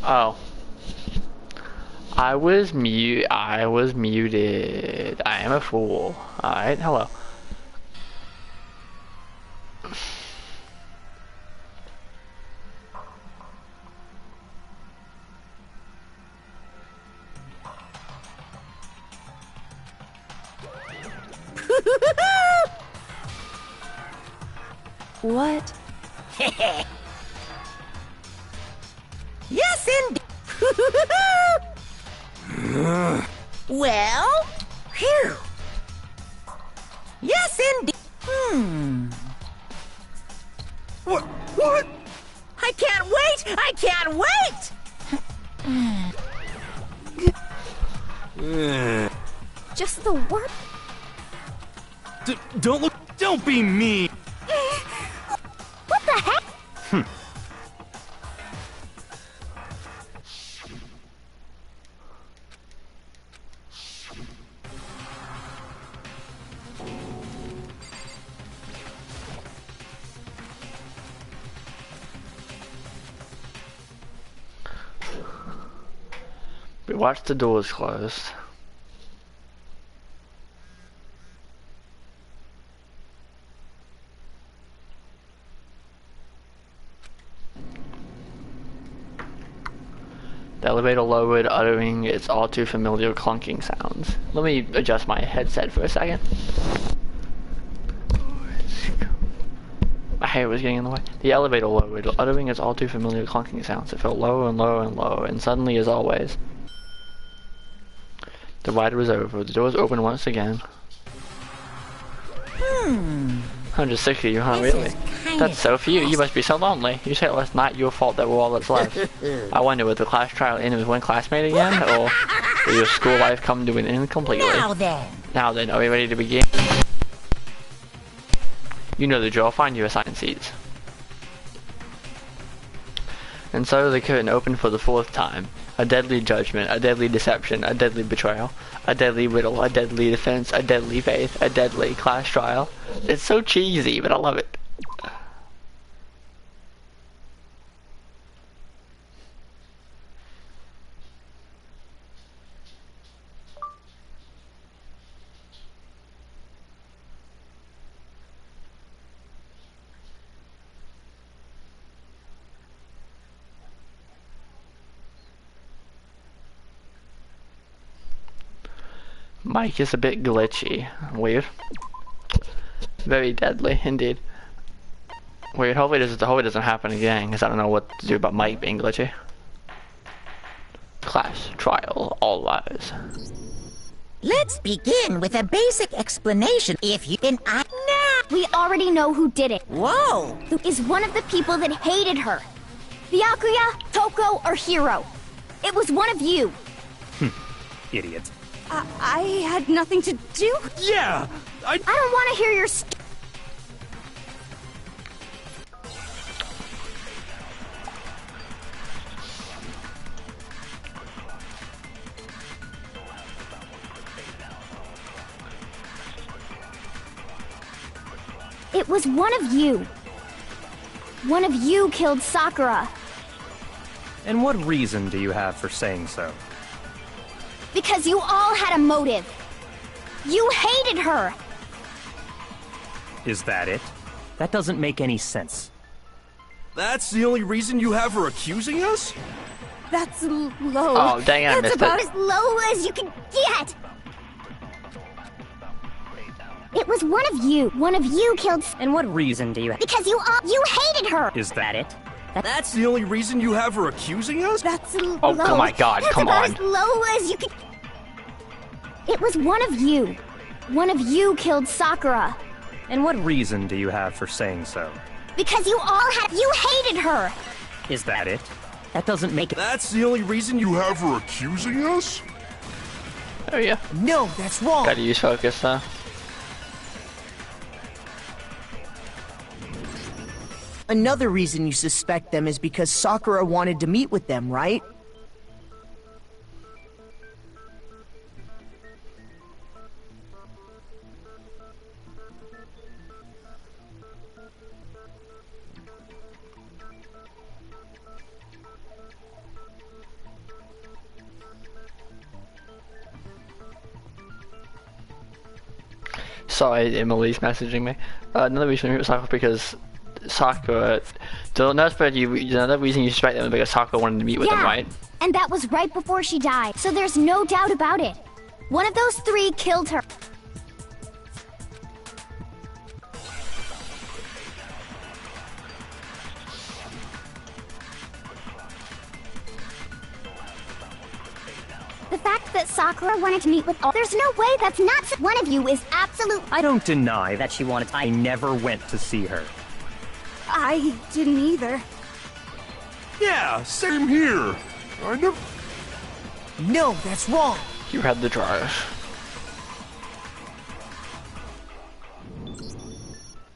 Oh. I was muted. I am a fool. Alright, hello. What? Yes, indeed. Well, phew. Yes, indeed. What? I can't wait! I can't wait! Just the word. Don't look. Don't be mean. What the heck? We watched the doors closed. The elevator lowered, uttering its all too familiar clunking sounds. Let me adjust my headset for a second. My hair was getting in the way. The elevator lowered, uttering its all too familiar clunking sounds. It felt lower and lower and lower, and suddenly, as always, the ride was over. The doors opened once again. 160, you, huh? Really? That's so few. You must be so lonely. You said it was not your fault that we're all that's left. I wonder, would the class trial end with one classmate again, or will your school life come to an end completely? Now then, are we ready to begin? You know the drill. Find your assigned seats. And so the curtain opened for the fourth time. A deadly judgment, a deadly deception, a deadly betrayal, a deadly riddle, a deadly defense, a deadly faith, a deadly class trial. It's so cheesy, but I love it. Mike is a bit glitchy. Weird. Very deadly, indeed. Weird. Hopefully it doesn't happen again, because I don't know what to do about Mike being glitchy. Class trial, all rise. let's begin with a basic explanation. If you can... We already know who did it. Whoa! Who is one of the people that hated her. Byakuya, Toko, or Hiro. It was one of you. Idiot. I had nothing to do. Yeah! I don't want to hear your It was one of you. One of you killed Sakura. And what reason do you have for saying so? Because you all had a motive. You hated her. Is that it? That doesn't make any sense. That's the only reason you have her accusing us? That's low. Oh, dang it, I missed about it. as low as you can get. It was one of you. One of you killed. And what reason do you have? Because you hated her. Is that it? That's the only reason you have her accusing us? That's low. Oh my God, That's come about on. as low as you can. It was one of you. One of you killed Sakura. And what reason do you have for saying so? Because you hated her. Is that it? That doesn't make it. That's the only reason you have her accusing us? Oh yeah. No, that's wrong. Gotta use focus though. Another reason you suspect them is because Sakura wanted to meet with them, right? Sorry, Emily's messaging me. Another reason we meet with Sakura because Sakura. Another reason you suspect them is because Sakura wanted to meet with them, right? And that was right before she died, so there's no doubt about it. One of those three killed her. The fact that Sakura wanted to meet with all— there's no way that's not— one of you is absolute— I don't deny that she wanted. I never went to see her. I didn't either. Yeah, same here. I never. No, that's wrong. You had the drive.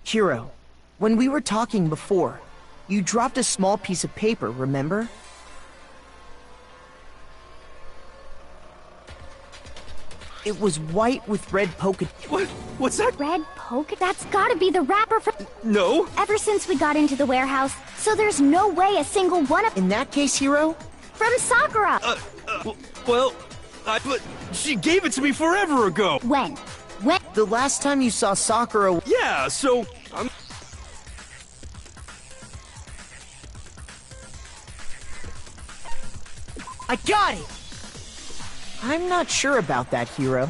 Hiro, when we were talking before, you dropped a small piece of paper, remember? It was white with red polka. What's that? red polka— that's gotta be the wrapper for— No. ever since we got into the warehouse, so there's no way a single one of— In that case, Hiro, from Sakura! Well, but she gave it to me forever ago. When? the last time you saw Sakura, Yeah, so I'm. I got it! I'm not sure about that, Hiro.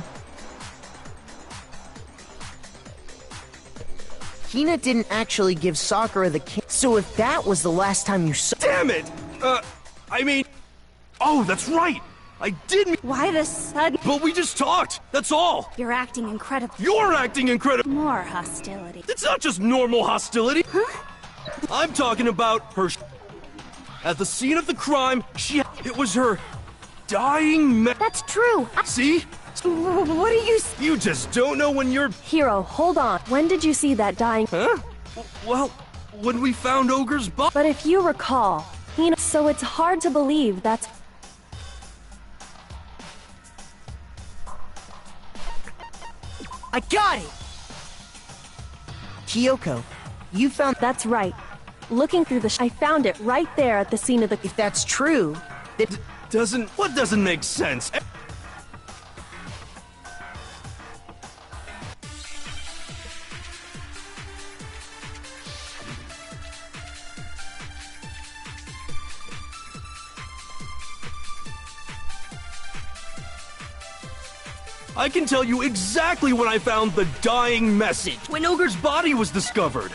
Hina didn't actually give Sakura the key, so if that was the last time you saw— Damn it! I mean. Oh, that's right! I did. Why the sudden— But we just talked! That's all! You're acting incredible. You're acting incredible! More hostility. It's not just normal hostility! Huh? I'm talking about her. At the scene of the crime, it was her dying That's true. See? What are you— You just don't know when you're. Hiro, hold on. When did you see that dying? Huh? Well, when we found Ogre's body. But if you recall, so it's hard to believe that's— I got it! Kyoko, you found— That's right. Looking through the I found it right there at the scene of the— if that's true, then— What doesn't make sense? I can tell you exactly when I found the dying message. When Ogre's body was discovered.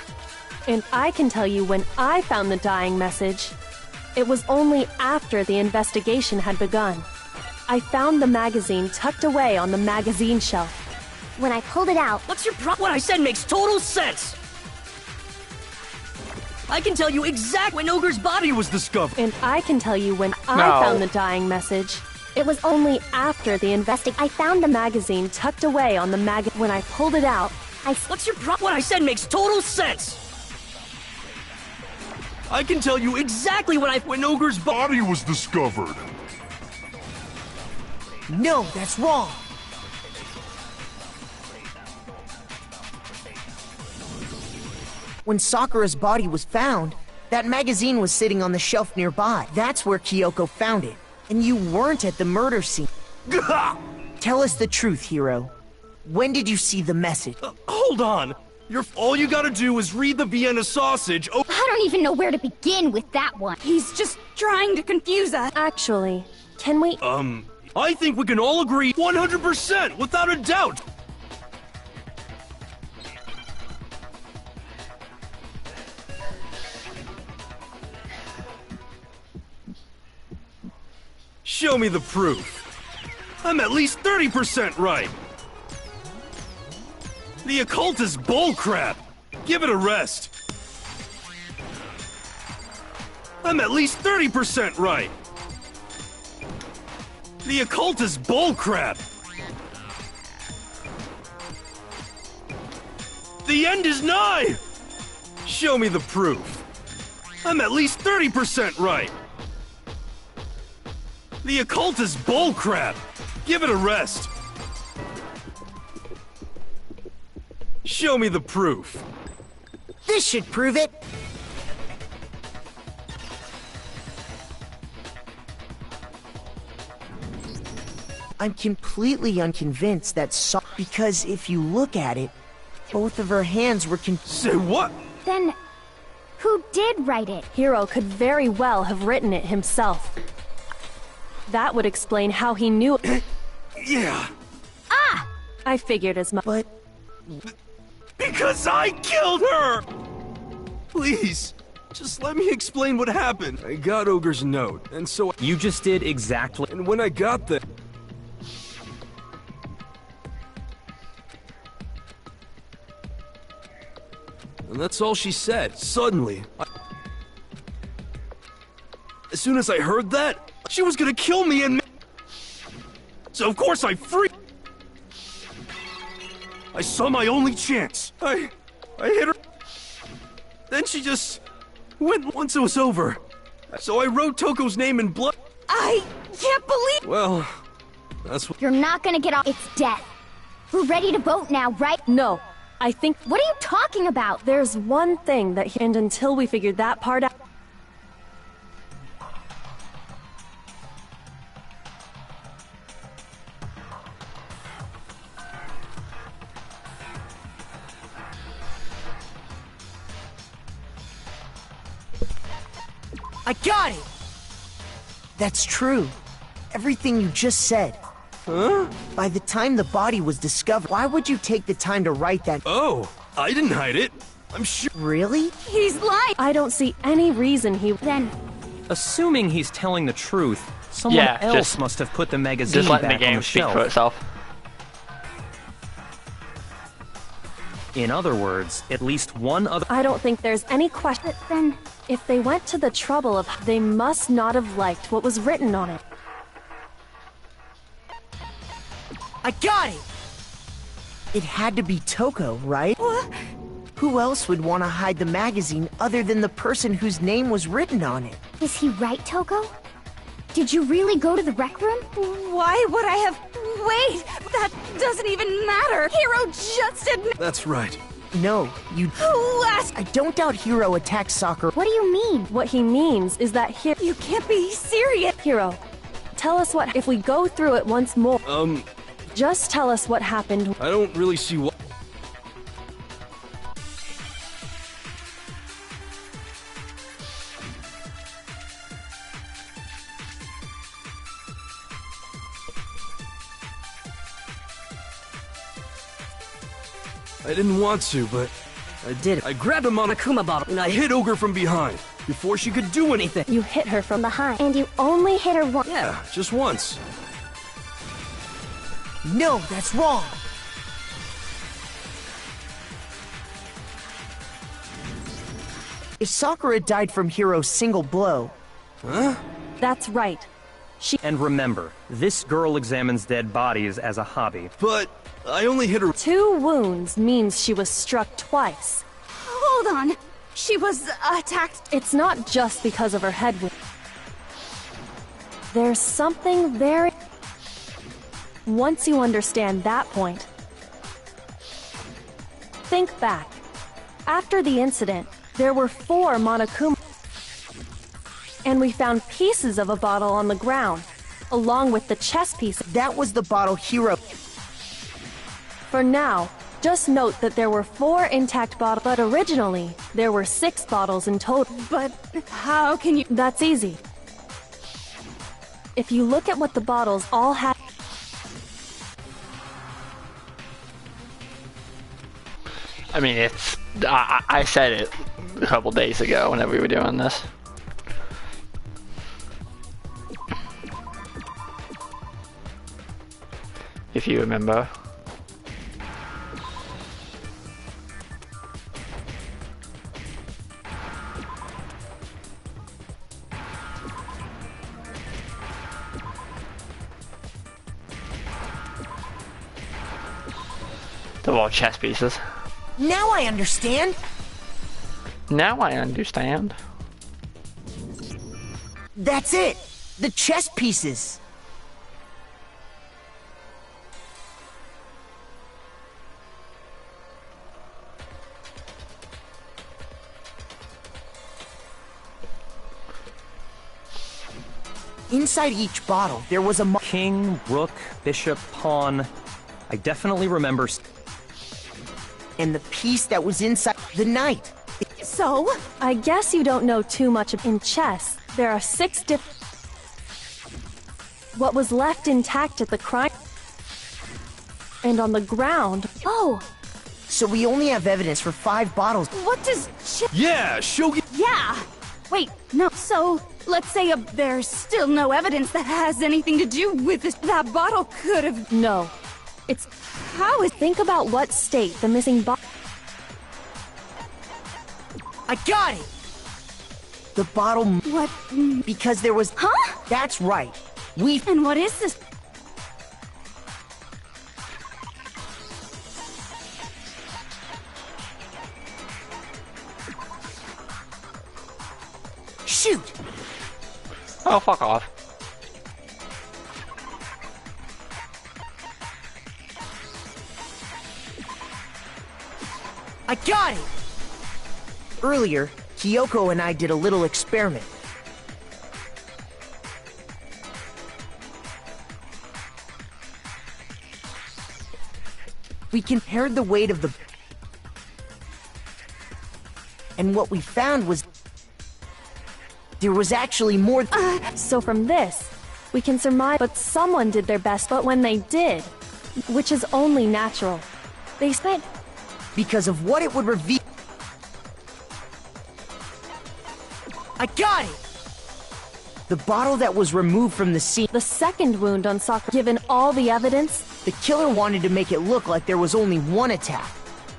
And I can tell you when I found the dying message. It was only after the investigation had begun. I found the magazine tucked away on the magazine shelf. When I pulled it out— What's your What I said makes total sense! I can tell you exactly when Ogre's body was discovered. And I can tell you when I No. found the dying message. It was only after the I found the magazine tucked away on the when I pulled it out, What's your What I said makes total sense! I can tell you exactly when Ogre's body was discovered. no, that's wrong. When Sakura's body was found, that magazine was sitting on the shelf nearby. That's where Kyoko found it. And you weren't at the murder scene. Tell us the truth, Hiro. When did you see the message? Hold on. All you gotta do is read the Vienna sausage. Oh, I don't even know where to begin with that one. He's just trying to confuse us. Actually, can we— I think we can all agree 100%, without a doubt. Show me the proof. I'm at least 30% right. The occult is bullcrap. Give it a rest. I'm at least 30% right. The occult is bullcrap. The end is nigh. Show me the proof. I'm at least 30% right. The occult is bullcrap. Give it a rest. Show me the proof. This should prove it. I'm completely unconvinced that because if you look at it, Both of her hands were Say what? Then, who did write it? Hiro could very well have written it himself. That would explain how he knew. Yeah. I figured as much. But Because I killed her! Please, just let me explain what happened. I got Ogre's note, and so... You just did exactly. And when I got there... And that's all she said. Suddenly, as soon as I heard that, she was gonna kill me and... So of course I freaked. I saw my only chance. I hit her. Then she just went once it was over. So I wrote Toko's name in blood. I can't believe. Well, that's what... You're not gonna get off. It's death. We're ready to vote now, right? No, I think What are you talking about? there's one thing that and until we figured that part out. I got it! That's true. Everything you just said. Huh? By the time the body was discovered, why would you take the time to write that? Oh, I didn't hide it. I'm sure... Really? He's lying. I don't see any reason he. Then, Assuming he's telling the truth, someone Yeah, else just- must have put the magazine Just letting the back on game the speak shelf. for itself. In other words, at least one other. I don't think there's any question. then, If they went to the trouble of, they must not have liked what was written on it. I got it! It had to be Toko, right? What? Who else would want to hide the magazine other than the person whose name was written on it? is he right, Toko? Did you really go to the rec room? Why would I have? Wait, that doesn't even matter. Hero just admitted. That's right. No, you... Who asked? I don't doubt Hiro attacked Sakura. What do you mean? What he means is that You can't be serious. Hiro, tell us what. If we go through it once more, Just tell us what happened. I don't really see what... I didn't want to, but I did. I grabbed him on a Kuma bottle, and I hit Ogre from behind, before she could do anything. You hit her from behind. And you only hit her once. Yeah, just once. No, that's wrong. If Sakura died from Hiro's single blow, Huh? That's right. And remember, this girl examines dead bodies as a hobby. But I only hit her... 2 wounds means she was struck twice. Hold on. She was attacked. It's not just because of her head wound. There's something very... Once you understand that point, think back. After the incident, there were 4 Monokuma, and we found pieces of a bottle on the ground, along with the chess piece. that was the bottle Hiro... For now, just note that there were 4 intact bottles, but originally, there were 6 bottles in total. But how can you? That's easy. If you look at what the bottles all had... I mean, it's... I said it a couple days ago whenever we were doing this. If you remember. They're all chess pieces. Now I understand! Now I understand. That's it! The chess pieces! Inside each bottle, there was a King, rook, bishop, pawn. I definitely remember. and the piece that was inside the knight. So? I guess you don't know too much in chess. There are 6 different... What was left intact at the crime... And on the ground... Oh! So we only have evidence for 5 bottles. What does Yeah, Shogi. Yeah! Wait, no. So, let's say there's still no evidence that has anything to do with this. That bottle could have... No. It's... How is... Think about what state the missing bottle... I got it! The bottle... What? Because there was... Huh? That's right. We... And what is this? Shoot! Oh, fuck off. I got it! Earlier, Kyoko and I did a little experiment. We compared the weight of the... And what we found was... There was actually more... So from this, we can surmise... But someone did their best, but when they did, which is only natural, they spent... Because of what it would reveal... I got it! The bottle that was removed from the scene... The second wound on Sakura, given all the evidence... The killer wanted to make it look like there was only one attack.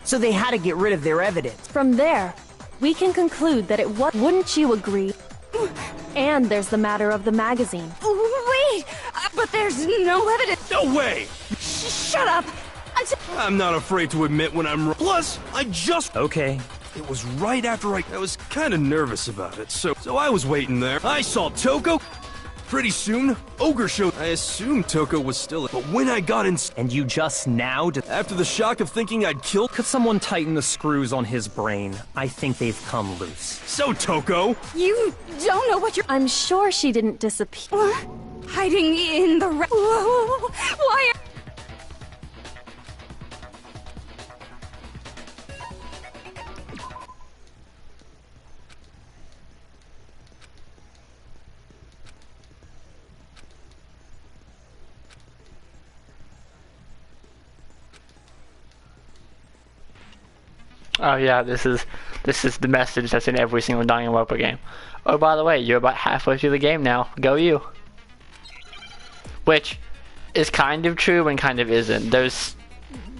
So they had to get rid of their evidence. From there, we can conclude that it was... Wouldn't you agree? And there's the matter of the magazine. Wait! But there's no evidence. No way! Shut up! I'm not afraid to admit when I'm wrong. Plus, I just... Okay. It was right after I was kind of nervous about it, so I was waiting there. I saw Toko. Pretty soon, Ogre showed. I assumed Toko was still... But when I got in... And you just now... After the shock of thinking I'd killed... Could someone tighten the screws on his brain? I think they've come loose. So, Toko! You don't know what you're... I'm sure she didn't disappear. Hiding in the... Why are... Oh yeah, this is the message that's in every single Danganronping game. Oh, by the way, you're about halfway through the game now. Go you. Which is kind of true and kind of isn't. There's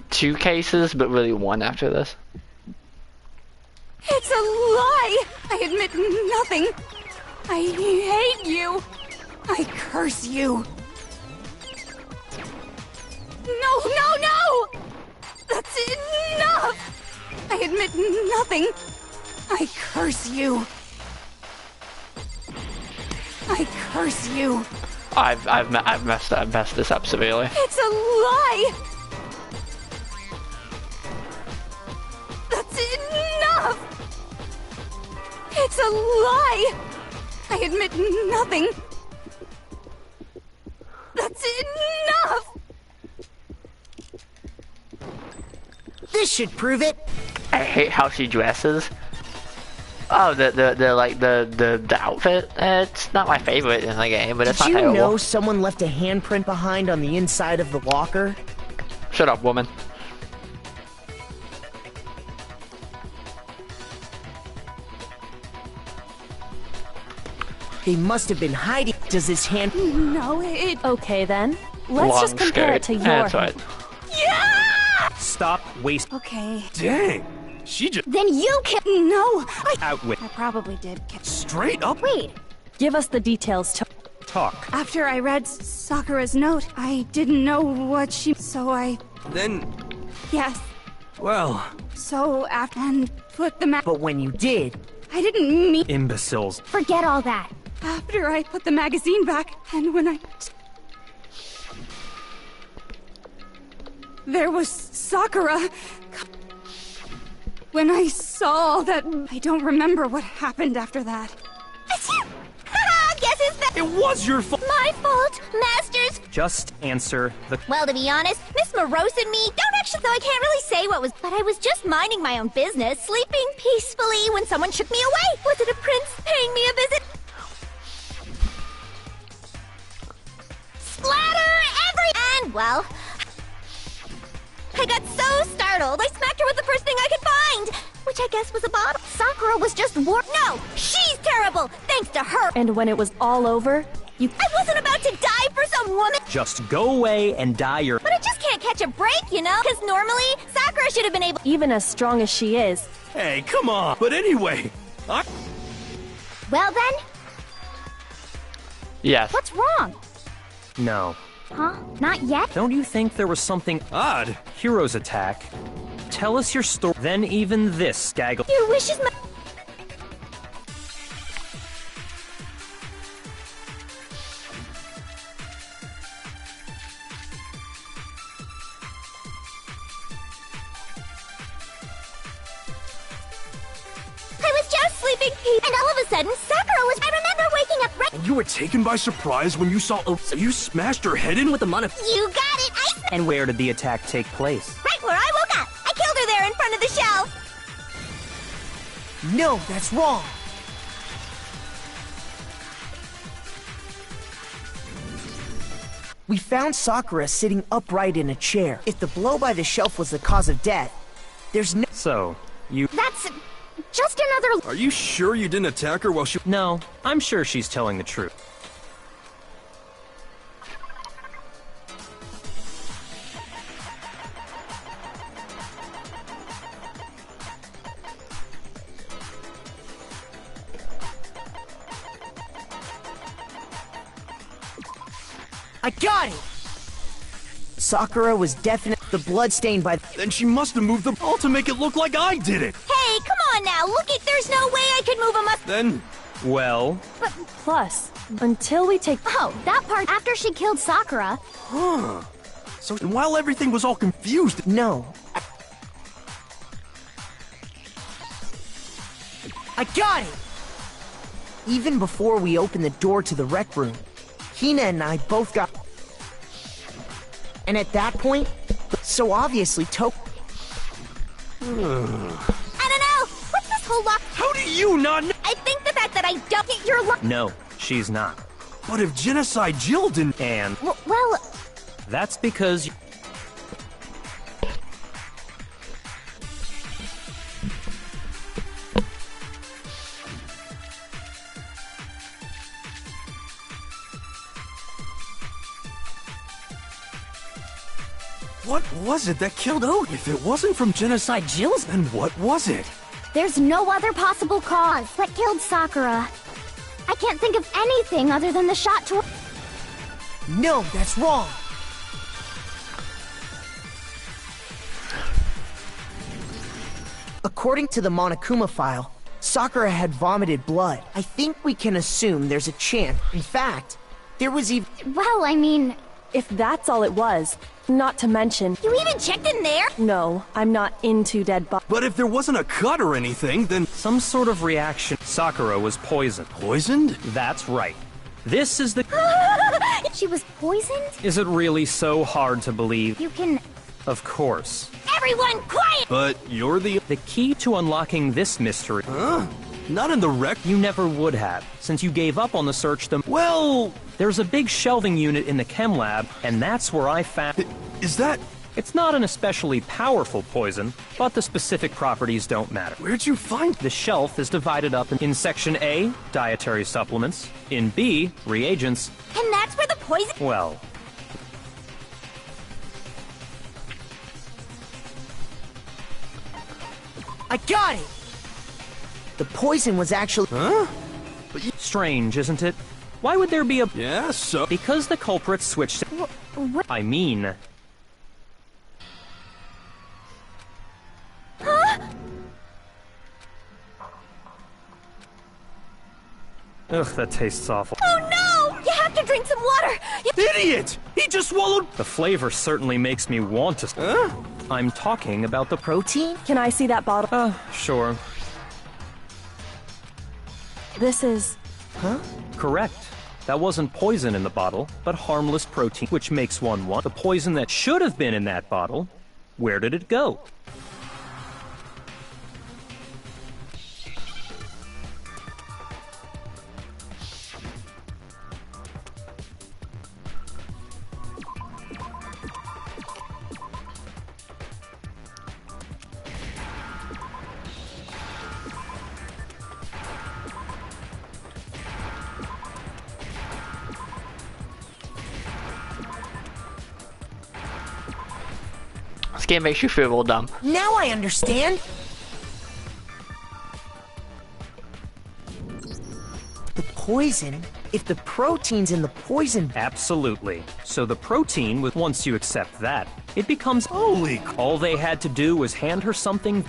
2 cases, but really 1 after this. It's a lie! I admit nothing. I hate you. I curse you. No! That's enough! I admit nothing. I curse you. I curse you. I've messed this up severely. It's a lie. That's enough. It's a lie. I admit nothing. That's enough. This should prove it. I hate how she dresses. Oh, the outfit. It's not my favorite in the game, but it's not Did you terrible. know someone left a handprint behind on the inside of the locker? Shut up, woman. They must have been hiding. Does this hand... No, it... Okay then, let's Long just compare it to skirt. your... That's right. Yeah! Stop wasting... Okay. Dang! She just... Then you can... No, Out with... I probably did. Straight up? Wait. Give us the details to... Talk. After I read Sakura's note, I didn't know what she... So I... Then... Yes. Well... So after... And put the But when you did... I didn't mean... Imbeciles. Forget all that. After I put the magazine back, and when I... There was Sakura. When I saw that... I don't remember what happened after that. Guess it's that. It It was your fault! My fault, Masters! Just answer the... Well, to be honest, Miss Morose and me don't actually, so I can't really say what was, but I was just minding my own business, sleeping peacefully when someone shook me away. Was it a prince paying me a visit? Splatter and, well, I got so startled, I smacked her with the first thing I could find, which I guess was a bottle. Sakura was just No, she's terrible, thanks to her. And when it was all over, you... I wasn't about to die for some woman. Just go away and die your... But I just can't catch a break, you know? Because normally, Sakura should have been able... Even as strong as she is. Hey, come on! But anyway, Well then, Yes. what's wrong? No. Huh? Not yet? Don't you think there was something... odd. Hero's attack? Tell us your story. Then even this, gaggle. Your wish is my... I was just sleeping, and all of a sudden, Sakura was... I remember waking up right... You were taken by surprise when you saw... So you smashed her head in with the money. You got it! And where did the attack take place? Right where I woke up! I killed her there in front of the shelf! No, that's wrong. We found Sakura sitting upright in a chair. If the blow by the shelf was the cause of death, there's no... So, you... That's... just another... Are you sure you didn't attack her while she... No, I'm sure she's telling the truth. I got it! Sakura was definitely the blood stained by... Then she must have moved the ball to make it look like I did it! Hey, come on now! Look it, there's no way I could move a Then... Well... Plus, until we take... Oh, that part after she killed Sakura. So while everything was all confused... No. I got it! Even before we opened the door to the rec room, Hina and I both got... And at that point, so obviously I don't know! What's this whole lot? How do you not know? I think the fact that I don't get your luck. No, she's not. But if Genocide Jill didn't... And Well, that's because... What was it that killed Oak? If it wasn't from Genocide Jill's, then what was it? there's no other possible cause. What killed Sakura? I can't think of anything other than the shot to... No, that's wrong. According to the Monokuma file, Sakura had vomited blood. I think we can assume there's a chance. In fact, there was even... Well, I mean... If that's all it was, not to mention... You even checked in there? No, I'm not into dead bodies. But if there wasn't a cut or anything, then... Some sort of reaction. Sakura was poisoned. Poisoned? That's right. This is the... She was poisoned? Is it really so hard to believe? You can... Of course. Everyone, quiet! But you're the... The key to unlocking this mystery... Huh? Not in the wreck? You never would have, since you gave up on the search them. Well... There's a big shelving unit in the chem lab, and that's where I found... Is that... It's not an especially powerful poison, but the specific properties don't matter. Where'd you find... The shelf is divided up in Section A, dietary supplements, in B, reagents, And that's where the poison... well... I got it! The poison was actually... Huh? Strange, isn't it? Why would there be a... Yeah, so... Because the culprit switched... What? I mean... Ugh, that tastes awful. Oh no! You have to drink some water! Idiot! He just swallowed... The flavor certainly makes me want to... Huh? I'm talking about the Protein? Can I see that bottle? Sure. This is... Correct. That wasn't poison in the bottle, but harmless protein, which makes one want. The poison that should have been in that bottle, where did it go? This game makes you feel real dumb. Now I understand. The poison? If the protein's in the poison... Absolutely. So the protein, once you accept that, it becomes... Holy... All they had to do was hand her something...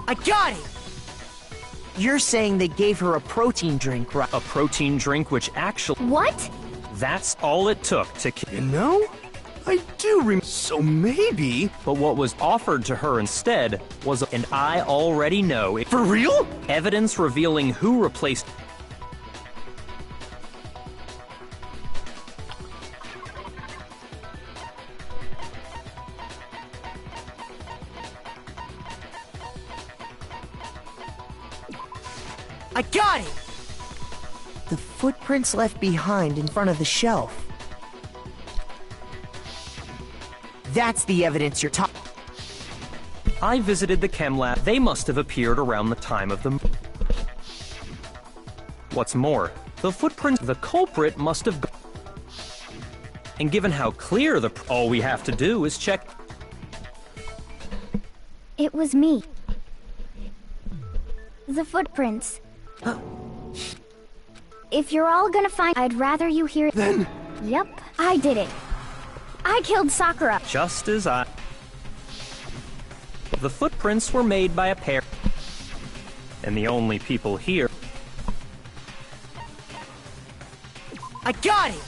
I got it! You're saying they gave her a protein drink, right? A protein drink which actually... What? That's all it took to kill... You know? I do so maybe... But what was offered to her instead was... And I already know... For real? Evidence revealing who replaced... I got it! The footprints left behind in front of the shelf. That's the evidence you're talking... I visited the chem lab. They must have appeared around the time of the... What's more, the footprint... The culprit must have... And given how clear the... All we have to do is check... It was me. The footprints. If you're all gonna find... I'd rather you hear... Then... Yep, I did it. I killed Sakura. Just as I... The footprints were made by a pair... And the only people here... I got it!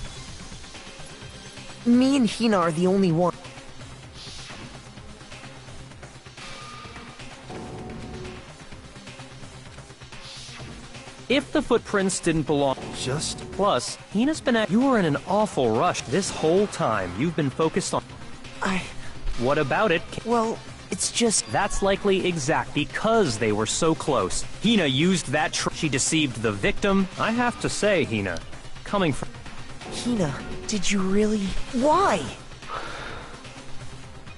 Me and Hina are the only one. If the footprints didn't belong... Just... Plus, Hina's been at... You were in an awful rush this whole time. You've been focused on... What about it? Well, it's just... That's likely exact because they were so close. Hina used that she deceived the victim. I have to say, Hina, coming from... Hina, did you really... Why?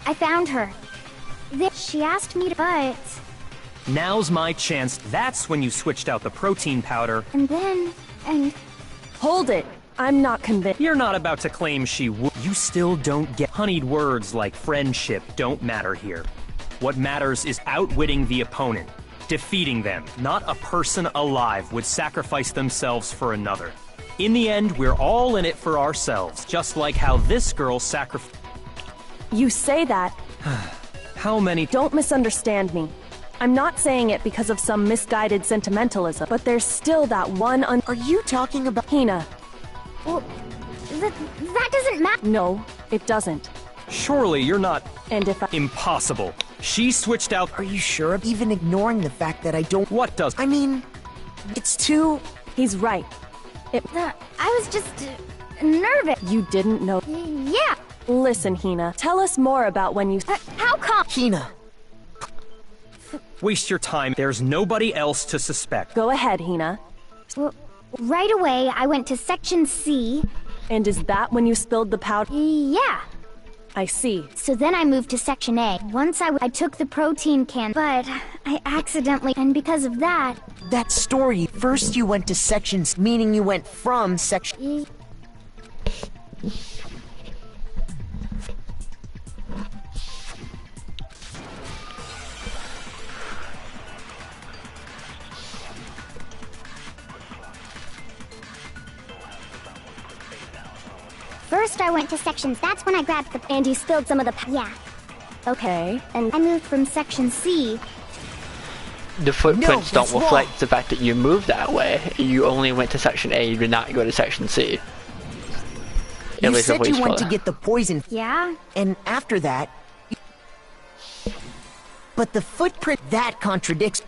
I found her. She asked me to... But... Now's my chance. That's when you switched out the protein powder. And then... And... Hold it. I'm not convinced. You're not about to claim she would. You still don't get... Honeyed words like friendship don't matter here. What matters is outwitting the opponent. Defeating them. Not a person alive would sacrifice themselves for another. In the end, we're all in it for ourselves. Just like how this girl sacrificed... You say that. How many... Don't misunderstand me. I'm not saying it because of some misguided sentimentalism, but there's still that one Are you talking about... Hina. Well, that doesn't matter. No, it doesn't. Surely you're not... And if I... Impossible. She switched out... Are you sure? Even ignoring the fact that I don't... What does... I mean... It's too... He's right. I was just... nervous. You didn't know... Yeah. Listen, Hina. Tell us more about when you... How come? Hina. Waste your time. There's nobody else to suspect. Go ahead, Hina. Well, right away, I went to Section C. And is that when you spilled the powder? Yeah. I see. So then I moved to Section A. Once I took the protein can, but I accidentally... And because of that... That story. First you went to Section C, meaning you went from Section... First I went to sections. That's when I grabbed the... And you spilled some of the... Yeah. Okay. And I moved from Section C. The footprints don't wrong. reflect the fact that you moved that way. You only went to Section A, you did not go to Section C. You said you went to get the poison. Yeah? And after that... But the footprint... That contradicts...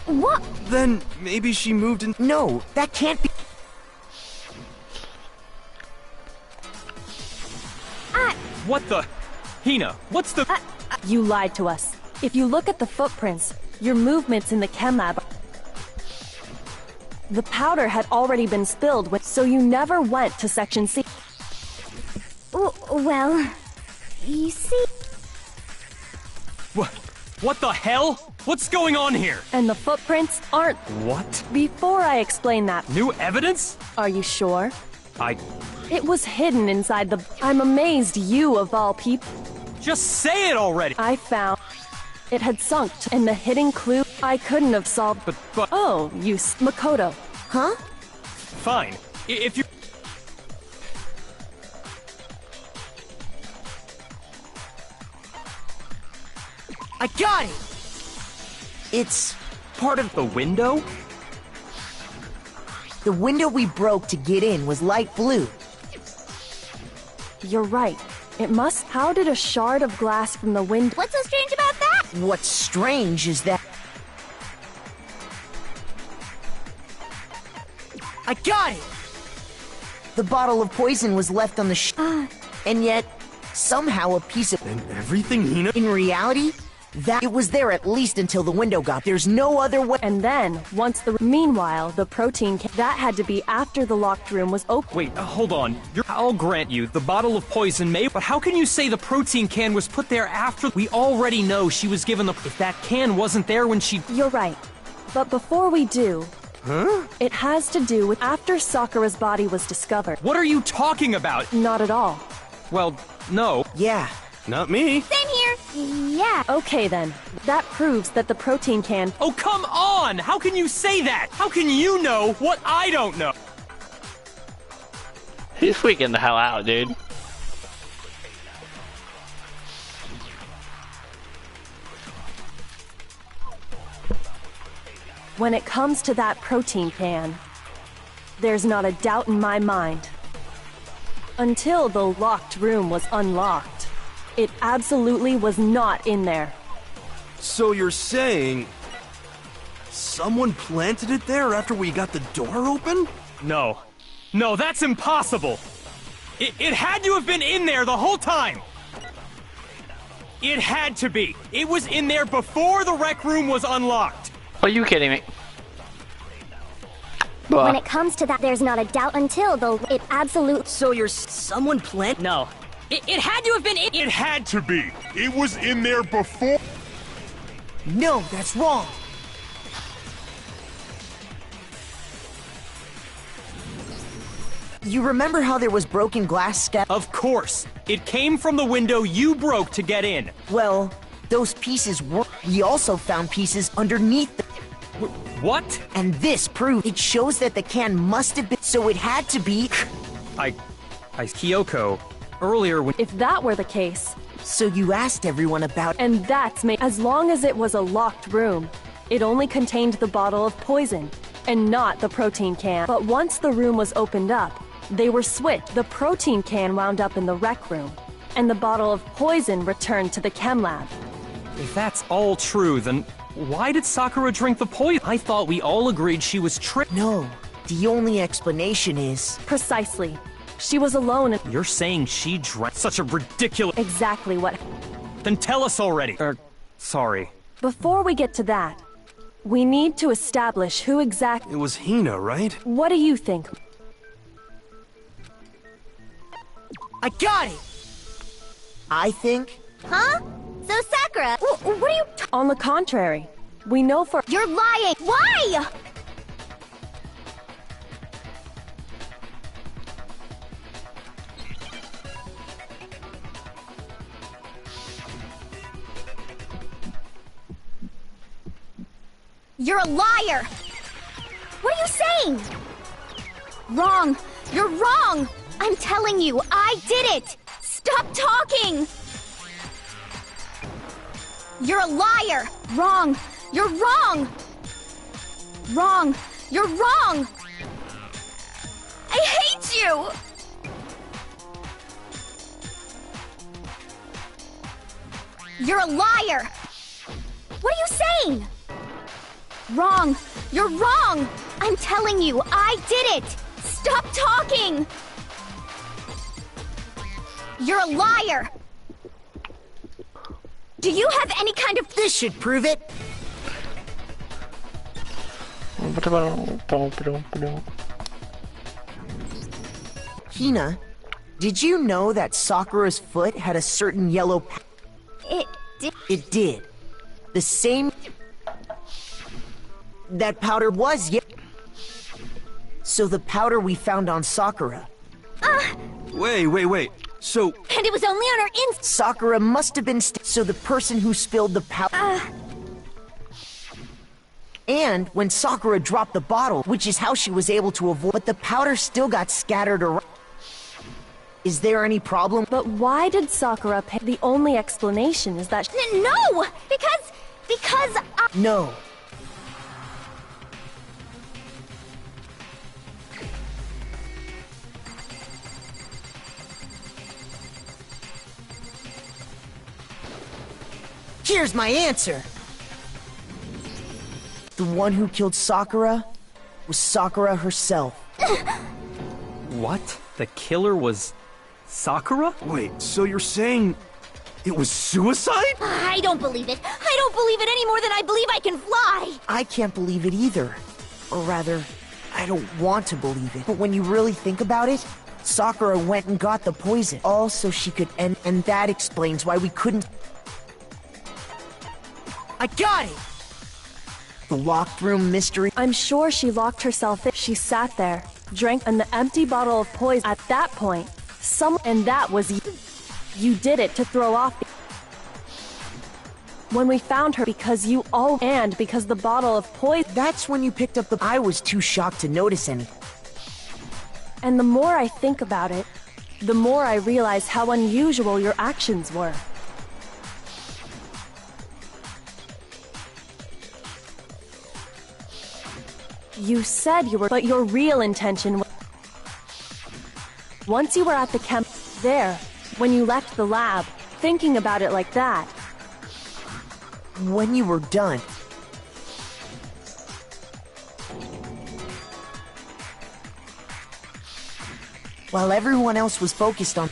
What? Then maybe she moved in. No, that can't be. What the? Hina, what's the? You lied to us. If you look at the footprints, your movements in the chem lab. The powder had already been spilled, so you never went to Section C. Well, you see... What the hell? What's going on here? And the footprints aren't. What? Before I explain that, New evidence? are you sure? It It was hidden inside the. I'm amazed you, of all people. just say it already. I found. It had sunk, and the hidden clue I couldn't have solved. But Oh, Makoto. Huh? fine. If you I got it! It's part of the window? the window we broke to get in was light blue. You're right. It must. How did a shard of glass from the window? What's so strange about that? What's strange is that... I got it! The bottle of poison was left on the and yet, somehow a piece of... And everything, Hina? In reality, that it was there at least until the window got... There's no other way... And then, Meanwhile, the protein. That had to be after the locked room was open. Wait, hold on. I'll grant you, the bottle of poison may. But how can you say the protein can was put there after? We already know she was given the. If that can wasn't there when she. You're right. But before we do. Huh? It has to do with after Sakura's body was discovered. What are you talking about? Not at all. Well, no. Yeah. Not me. Same here. Yeah. Okay then. That proves that the protein can. Oh, come on! How can you say that? How can you know what I don't know? He's freaking the hell out, dude. When it comes to that protein can, there's not a doubt in my mind. Until the locked room was unlocked, it absolutely was not in there. So you're saying... someone planted it there after we got the door open? No. No, that's impossible! It had to have been in there the whole time! It had to be! It was in there before the rec room was unlocked! Are you kidding me? When it comes to that, there's not a doubt until it absolute. So you're someone plant? No. It had to have been. It had to be. It was in there before. No, that's wrong. You remember how there was broken glass scattered? Of course! It came from the window you broke to get in! Well, those pieces were... We also found pieces underneath the... What? And this proves... It shows that the can must have been... So it had to be... Kyoko, earlier when... If that were the case... So you asked everyone about... And as long as it was a locked room, it only contained the bottle of poison, and not the protein can. But once the room was opened up, they were switched. The protein can wound up in the rec room, and the bottle of poison returned to the chem lab. If that's all true, then why did Sakura drink the poison? I thought we all agreed she was tricked. No, the only explanation is... Precisely. She was alone and... You're saying she drank such a ridiculous... Exactly what... Then tell us already. Sorry. Before we get to that, we need to establish who exactly... It was Hina, right? What do you think? I got it! I think... Huh? So Sakura, what are you? On the contrary, we know for... You're lying. Why? You're a liar! What are you saying? Wrong! You're wrong! I'm telling you, I did it! Stop talking! You're a liar! Wrong! You're wrong! Wrong! You're wrong! I hate you! You're a liar! What are you saying? Wrong! You're wrong! I'm telling you, I did it! Stop talking! You're a liar! Do you have any kind of— This should prove it. Hina, did you know that Sakura's foot had a certain yellow It did. It did. The same... That powder was So the powder we found on Sakura. Wait. So, And it was only on her Sakura must have been so the person who spilled the powder... And when Sakura dropped the bottle, which is how she was able to avoid... But the powder still got scattered around. Is there any problem? But why did Sakura pay? The only explanation is that No! Because No. Here's my answer. The one who killed Sakura was Sakura herself. What? The killer was Sakura? wait, so you're saying it was suicide? I don't believe it. I don't believe it any more than I believe I can fly. I can't believe it either. Or rather, I don't want to believe it. But when you really think about it, Sakura went and got the poison. All so she could end, and that explains why we couldn't... I got it! The locked room mystery... I'm sure she locked herself in. She sat there, drank an empty bottle of poison. At that point, and that was you. You did it to throw off when we found her because and because the bottle of poison. That's when you picked up the... I was too shocked to notice anything. And the more I think about it, the more I realize how unusual your actions were. You said you were, but your real intention was... Once you were at the there, when you left the lab, thinking about it like that. When you were done. While everyone else was focused on...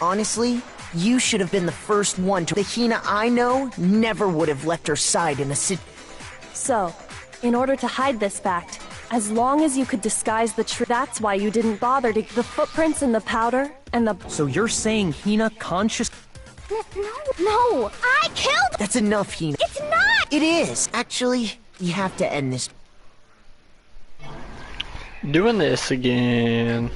Honestly, you should have been the first one to... The Hina I know never would have left her side in a So, in order to hide this fact, as long as you could disguise the truth, that's why you didn't bother to... The footprints in the powder, and the... So you're saying Hina conscious... No, I killed... That's enough, Hina. It's not! It is! Actually, you have to end this. Doing this again.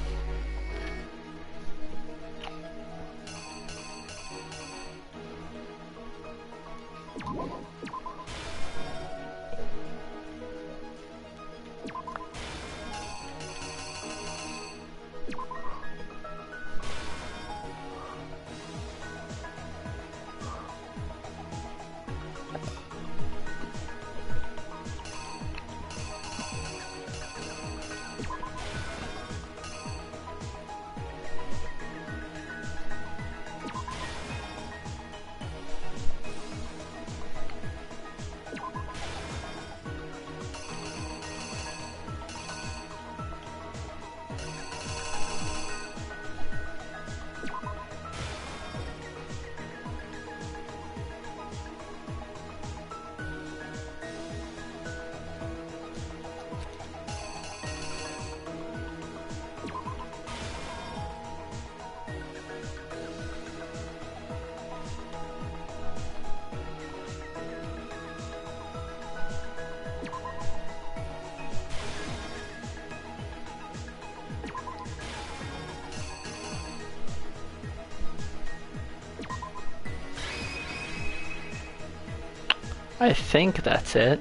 I think that's it.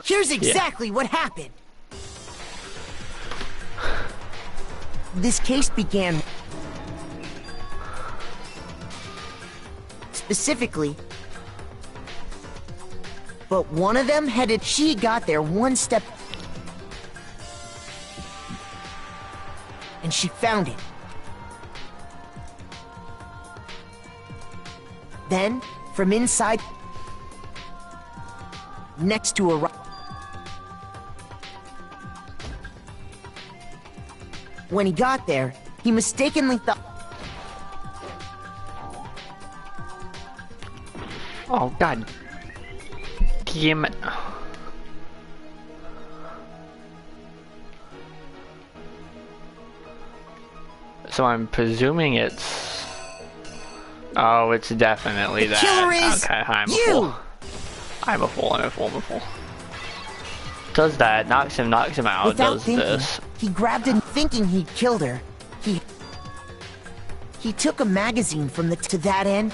Here's exactly what happened. This case began... Specifically... But one of them headed... She got there one step... And she found it. Then, from inside, next to a rock, when he got there, he mistakenly thought... Oh, God. Damn it. So I'm presuming it's... Oh, it's definitely The that. killer is okay, I'm you! a fool. I'm a fool, I'm a fool, I'm a fool. Does that, knocks him out, Without does thinking, this. he grabbed it thinking he'd killed her. He took a magazine from the... to that end,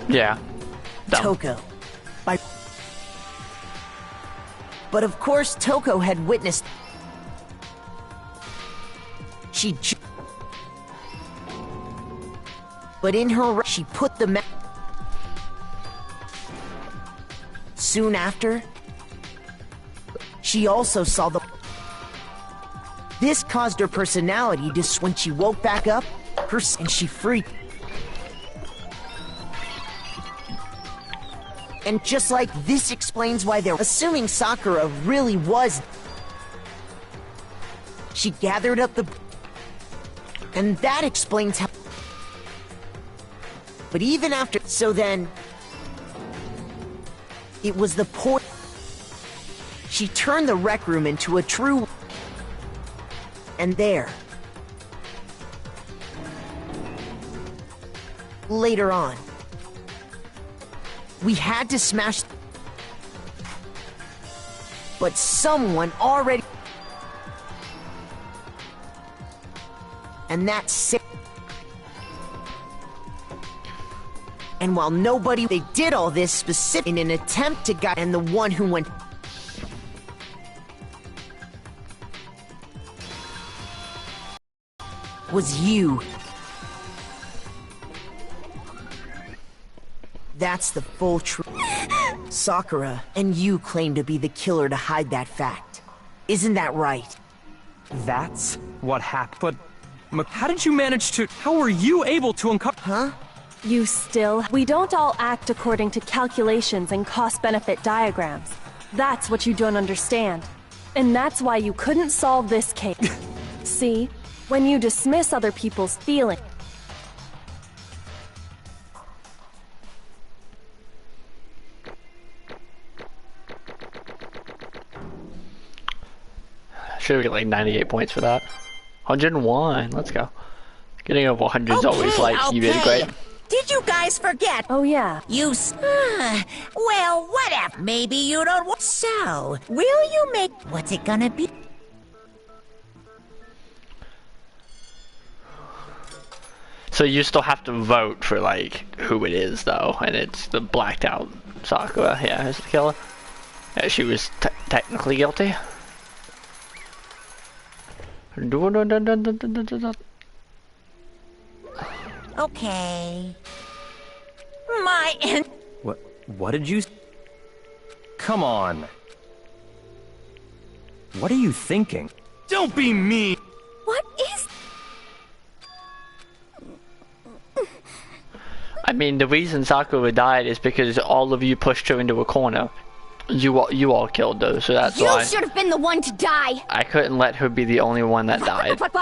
Yeah. Dumb. Toko. But of course, Toko had witnessed... But in her... she put the Soon after, she also saw the... This caused her personality to... When she woke back up, and she freaked. And just like this explains why they're assuming Sakura really was... She gathered up the... And that explains how... But even after... So then... It was the She turned the rec room into a true... And there... Later on... We had to smash... But someone already... And that's it. And while nobody... They did all this specific in an attempt to guide... And the one who went... Was you. That's the full truth. Sakura and you claim to be the killer to hide that fact. Isn't that right? That's what happened. But how did you manage to... How were you able to uncover... Huh? You still... We don't all act according to calculations and cost-benefit diagrams. That's what you don't understand. And that's why you couldn't solve this case. See? When you dismiss other people's feelings... Should we get like 98 points for that? 101, let's go. Getting over 100 is always like, you did great. Did you guys forget? Oh yeah. Well, whatever. Maybe you don't want... So, will you make... What's it gonna be? So you still have to vote for like who it is though, and it's the blacked out Sakura. Yeah, is the killer. Yeah, she was technically guilty. Okay. My end. What did you... Come on. What are you thinking? Don't be mean! What is... I mean, the reason Sakura died is because all of you pushed her into a corner. You all killed her, so that's why. You should have been the one to die. I couldn't let her be the only one that died. What?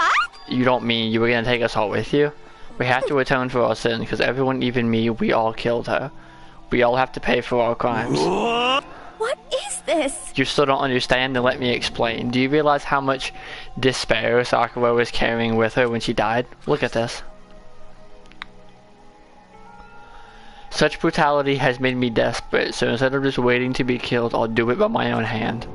You don't mean you were gonna take us all with you? We have to atone for our sins, because everyone, even me, we all killed her. We all have to pay for our crimes. What is this? You still don't understand? Then let me explain. Do you realize how much despair Sakura was carrying with her when she died? Look at this. Such brutality has made me desperate, so instead of just waiting to be killed, I'll do it by my own hand.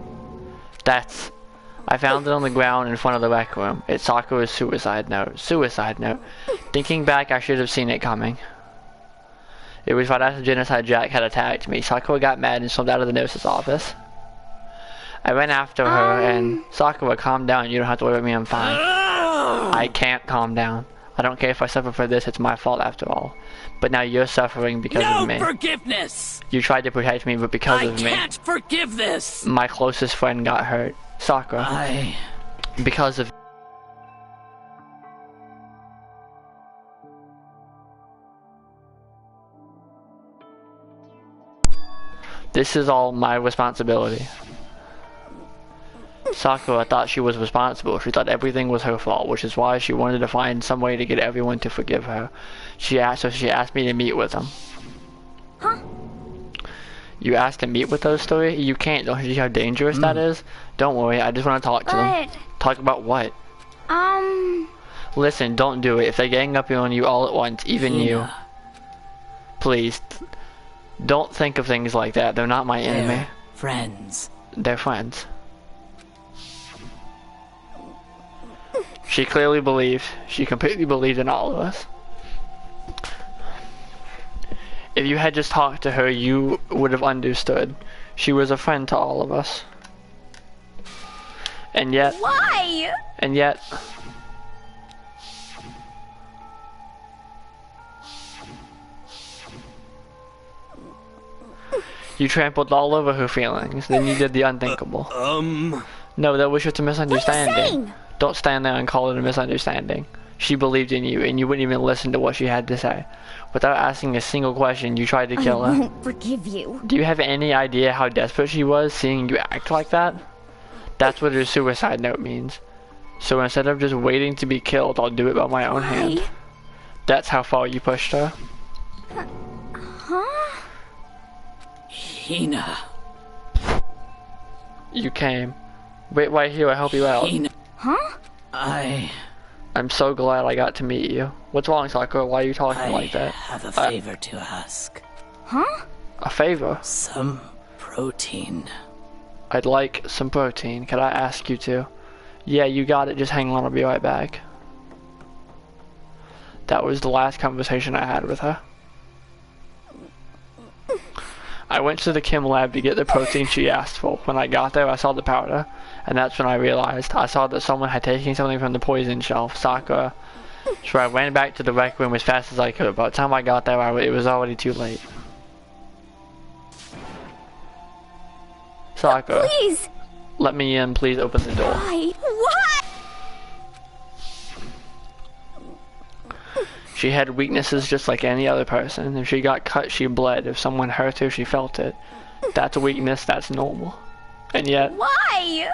I found it on the ground in front of the rec room. It's Sakura's suicide note. Suicide note. Thinking back, I should have seen it coming. It was right after Genocide Jack had attacked me. Sakura got mad and stormed out of the nurse's office. I ran after her and... Sakura, calm down. You don't have to worry about me, I'm fine. I can't calm down. I don't care if I suffer for this, it's my fault after all. But now you're suffering because of me. No forgiveness! You tried to protect me, but because of me... I can't forgive this! My closest friend got hurt. Sakura. Because of... This is all my responsibility. Sakura thought she was responsible. She thought everything was her fault, which is why she wanted to find some way to get everyone to forgive her. She asked me to meet with them. Huh? You asked to meet with those three? You can't. Don't you see how dangerous that is? Don't worry, I just want to talk to them. Talk about what? Listen, don't do it. If they gang up on you all at once, even you. Please. Don't think of things like that. They're not my enemy. Friends. They're friends. She clearly believed. She completely believed in all of us. If you had just talked to her, you would have understood. She was a friend to all of us. And yet... Why? And yet... You trampled all over her feelings, then you did the unthinkable. No, that was just a misunderstanding. What are you saying? Don't stand there and call it a misunderstanding. She believed in you, and you wouldn't even listen to what she had to say. Without asking a single question, you tried to kill her. I won't forgive you. Do you have any idea how desperate she was, seeing you act like that? That's what her suicide note means. So instead of just waiting to be killed, I'll do it by my own hand. That's how far you pushed her. Huh? Hina. You came. Wait right here, I help you out. Hina. Huh? I'm so glad I got to meet you. What's wrong, Sakura? Why are you talking like that? I have a favor to ask. Huh? A favor? Some protein. I'd like some protein. Could I ask you to? Yeah, you got it. Just hang on, I'll be right back. That was the last conversation I had with her. I went to the chem lab to get the protein she asked for. When I got there, I saw the powder, and that's when I realized. I saw that someone had taken something from the poison shelf, Sakura. So I ran back to the rec room as fast as I could. By the time I got there, it was already too late. Sakura, Please! let me in. Please open the door. Why? Why? She had weaknesses just like any other person. If she got cut, she bled. If someone hurt her, she felt it. That's a weakness, that's normal. And yet... Why?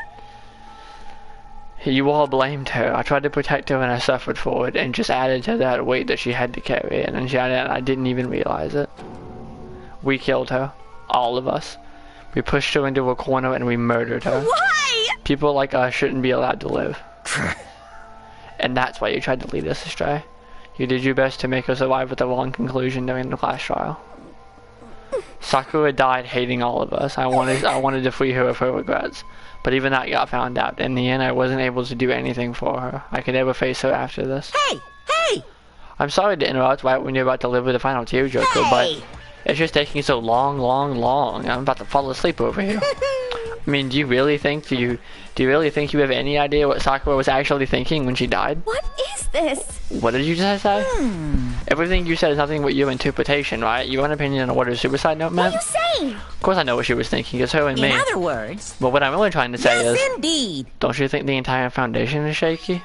You all blamed her. I tried to protect her and I suffered for it, and just added to that weight that she had to carry. And then I didn't even realize it. We killed her. All of us. We pushed her into a corner and we murdered her. Why? People like us shouldn't be allowed to live. And that's why you tried to lead us astray. You did your best to make us arrive at the wrong conclusion during the class trial. Sakura died hating all of us. I wanted to free her of her regrets. But even that got found out. In the end, I wasn't able to do anything for her. I could never face her after this. Hey! Hey! I'm sorry to interrupt right when you're about to deliver the final tearjerker, but it's just taking so long. I'm about to fall asleep over here. I mean, do you really think you have any idea what Sakura was actually thinking when she died? What is this? What did you just say? Everything you said is nothing but your interpretation, right? Your own opinion on what her suicide note meant? What are you saying? Of course I know what she was thinking, it's her and me. In other words... But what I'm really trying to say is... Yes, indeed! Don't you think the entire foundation is shaky?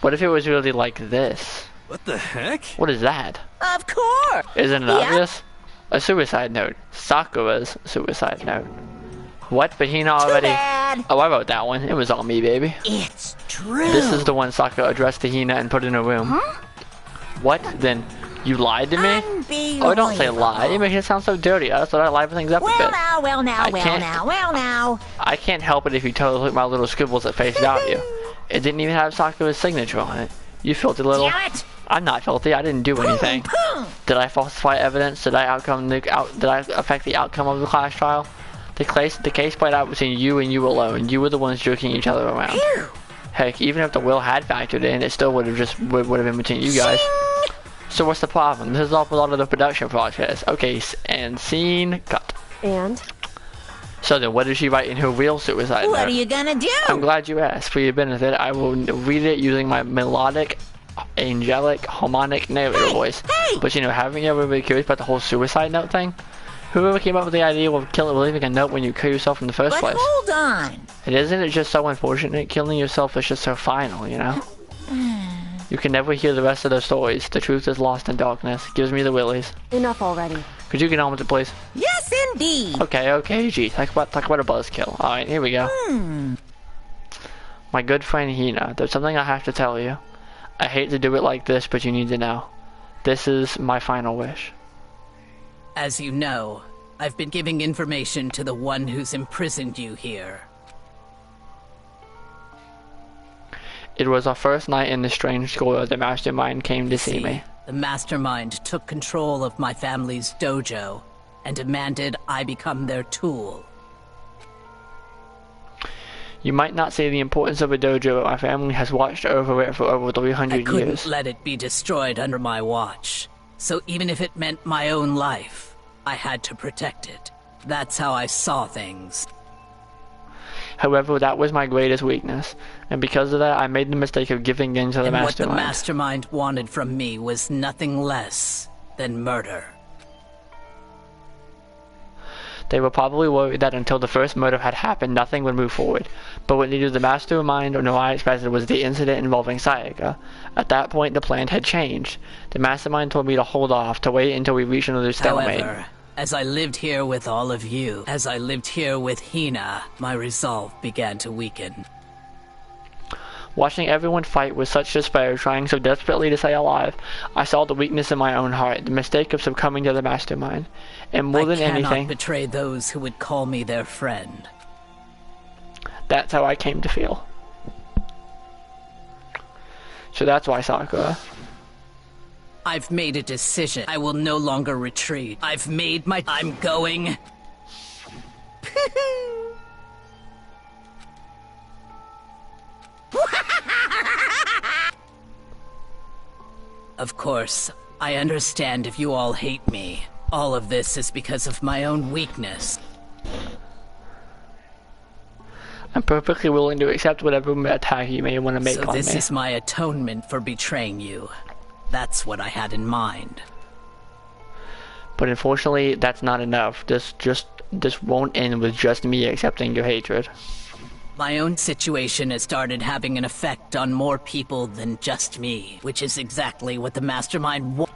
What if it was really like this? What the heck? What is that? Of course! Isn't it obvious? A suicide note. Sakura's suicide note. What? But Hina already... bad. Oh, I wrote that one. It was all me, baby. It's true! This is the one Sakura addressed to Hina and put in her room. Huh? What? Then you lied to me? Oh, don't say lie. You make it sound so dirty. That's what I liven things up a bit. Well now. I can't help it if you totally took my little scribbles at face value. It didn't even have Sakura's signature on it. You filthy little... Damn it! I'm not filthy. I didn't do anything. Did I falsify evidence? Did I affect the outcome of the class trial? The case played out between you and you alone. You were the ones jerking each other around. Heck, even if the will had factored in, it still would have been between you guys. So what's the problem? This is all part of the production process. Okay, and scene cut. And? So then, what did she write in her real suicide note? What are you gonna do? I'm glad you asked. For your benefit, I will read it using my melodic, angelic, harmonic narrator voice. But you know, haven't you ever been curious about the whole suicide note thing? Whoever came up with the idea of leaving a note when you kill yourself in the first place? Hold on. Isn't it just so unfortunate? Killing yourself is just so final, you know? You can never hear the rest of the stories. The truth is lost in darkness. Gives me the willies. Enough already. Could you get on with it, please? Yes, indeed. Okay, gee, talk about a buzzkill. Alright, here we go. My good friend Hina, there's something I have to tell you. I hate to do it like this, but you need to know. This is my final wish. As you know, I've been giving information to the one who's imprisoned you here. It was our first night in the strange school where the mastermind came to see me. The mastermind took control of my family's dojo and demanded I become their tool. You might not see the importance of a dojo, but my family has watched over it for over 300 I couldn't years. let it be destroyed under my watch. So even if it meant my own life, I had to protect it. That's how I saw things. However, that was my greatest weakness, and because of that, I made the mistake of giving in to the And what mastermind. the mastermind wanted from me was nothing less than murder. They were probably worried that until the first murder had happened, nothing would move forward. But what neither the mastermind nor I expected was the incident involving Sayaka. At that point, the plan had changed. The mastermind told me to hold off, to wait until we reached another stalemate. However, as I lived here with all of you, as I lived here with Hina, my resolve began to weaken. Watching everyone fight with such despair, trying so desperately to stay alive, I saw the weakness in my own heart, the mistake of succumbing to the mastermind. And more than anything, I cannot betray those who would call me their friend. That's how I came to feel. So that's why, Sakura. I've made a decision. I will no longer retreat. I'm going. Of course, I understand if you all hate me. All of this is because of my own weakness. I'm perfectly willing to accept whatever attack you may want to make on me. So this is my atonement for betraying you. That's what I had in mind. But unfortunately, that's not enough. This won't end with just me accepting your hatred. My own situation has started having an effect on more people than just me, which is exactly what the mastermind wants.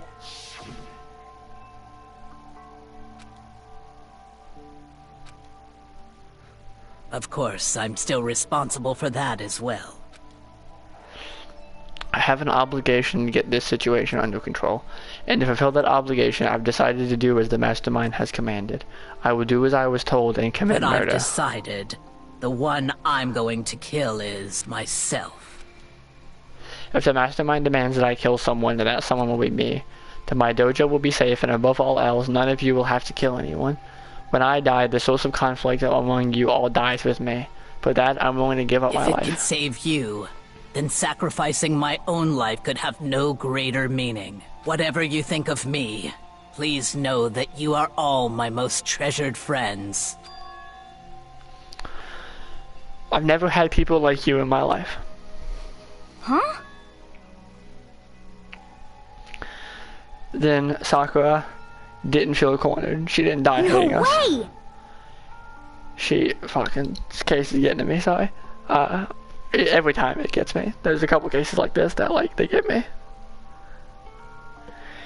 Of course, I'm still responsible for that as well. I have an obligation to get this situation under control, and to fulfill that obligation, I've decided to do as the mastermind has commanded. I will do as I was told and commit But murder. I've decided the one I'm going to kill is myself. If the mastermind demands that I kill someone, then that someone will be me. Then my dojo will be safe, and above all else, none of you will have to kill anyone. When I die, the source of conflict among you all dies with me. For that, I'm willing to give up my If it life. can save you, then sacrificing my own life could have no greater meaning. Whatever you think of me, please know that you are all my most treasured friends. I've never had people like you in my life. Huh? Then Sakura didn't feel cornered. She didn't die hating us. No way! She fucking, this case is getting to me, sorry. Every time it gets me. There's a couple cases like this that, like, they get me.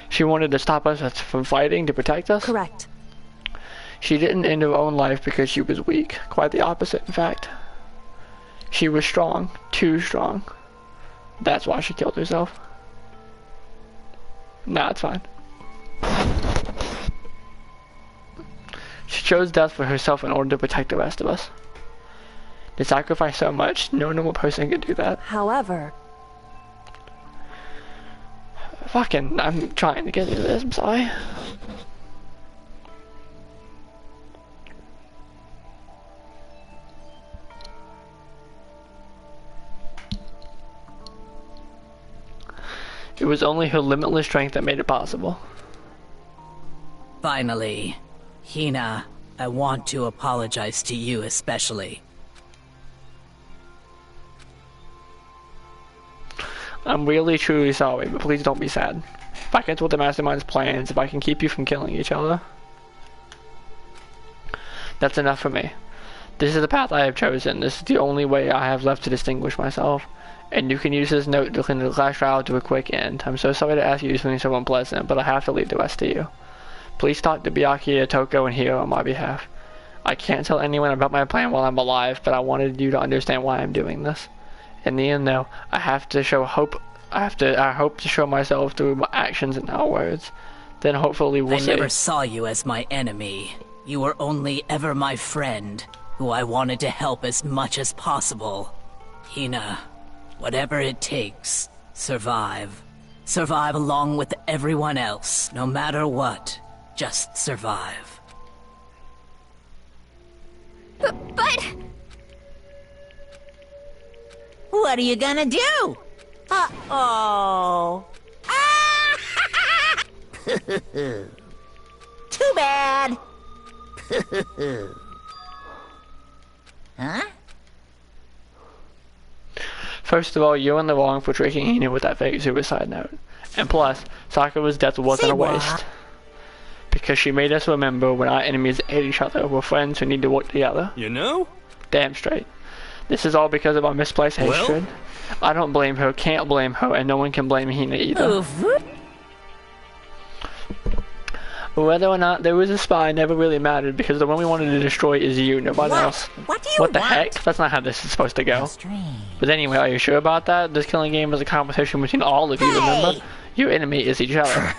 She wanted to stop us from fighting to protect us. Correct. She didn't end her own life because she was weak. Quite the opposite, in fact. She was strong. Too strong. That's why she killed herself. Nah, it's fine. She chose death for herself in order to protect the rest of us. To sacrifice so much, no normal person could do that. However, Fucking, I'm trying to get into this, I'm sorry. It was only her limitless strength that made it possible. Finally, Hina, I want to apologize to you especially. I'm really truly sorry, but please don't be sad. If I can thwart the mastermind's plans, if I can keep you from killing each other, that's enough for me. This is the path I have chosen. This is the only way I have left to distinguish myself. And you can use this note to clean the clash trial to a quick end. I'm so sorry to ask you to do something so unpleasant, but I have to leave the rest to you. Please talk to Byakuya, Toko, and Hiro on my behalf. I can't tell anyone about my plan while I'm alive, but I wanted you to understand why I'm doing this. In the end, though, I hope to show myself through my actions and not words. Then hopefully we'll see. I never saw you as my enemy. You were only ever my friend, who I wanted to help as much as possible. Hina, whatever it takes, survive. Survive along with everyone else, no matter what. Just survive. But... What are you gonna do? Uh-oh. Too bad. Huh? First of all, you're in the wrong for tricking Hina with that fake suicide note. And plus, Sakura's death wasn't a waste. Because she made us remember when our enemies hate each other, we're friends who need to work together. You know? Damn straight. This is all because of our misplaced hatred. I don't blame her, can't blame her, and no one can blame Hina either. Whether or not there was a spy never really mattered because the one we wanted to destroy is you, nobody else. What do you What the want? heck? That's not how this is supposed to go. But anyway, are you sure about that? This killing game is a competition between all of you, remember? Your enemy is each other.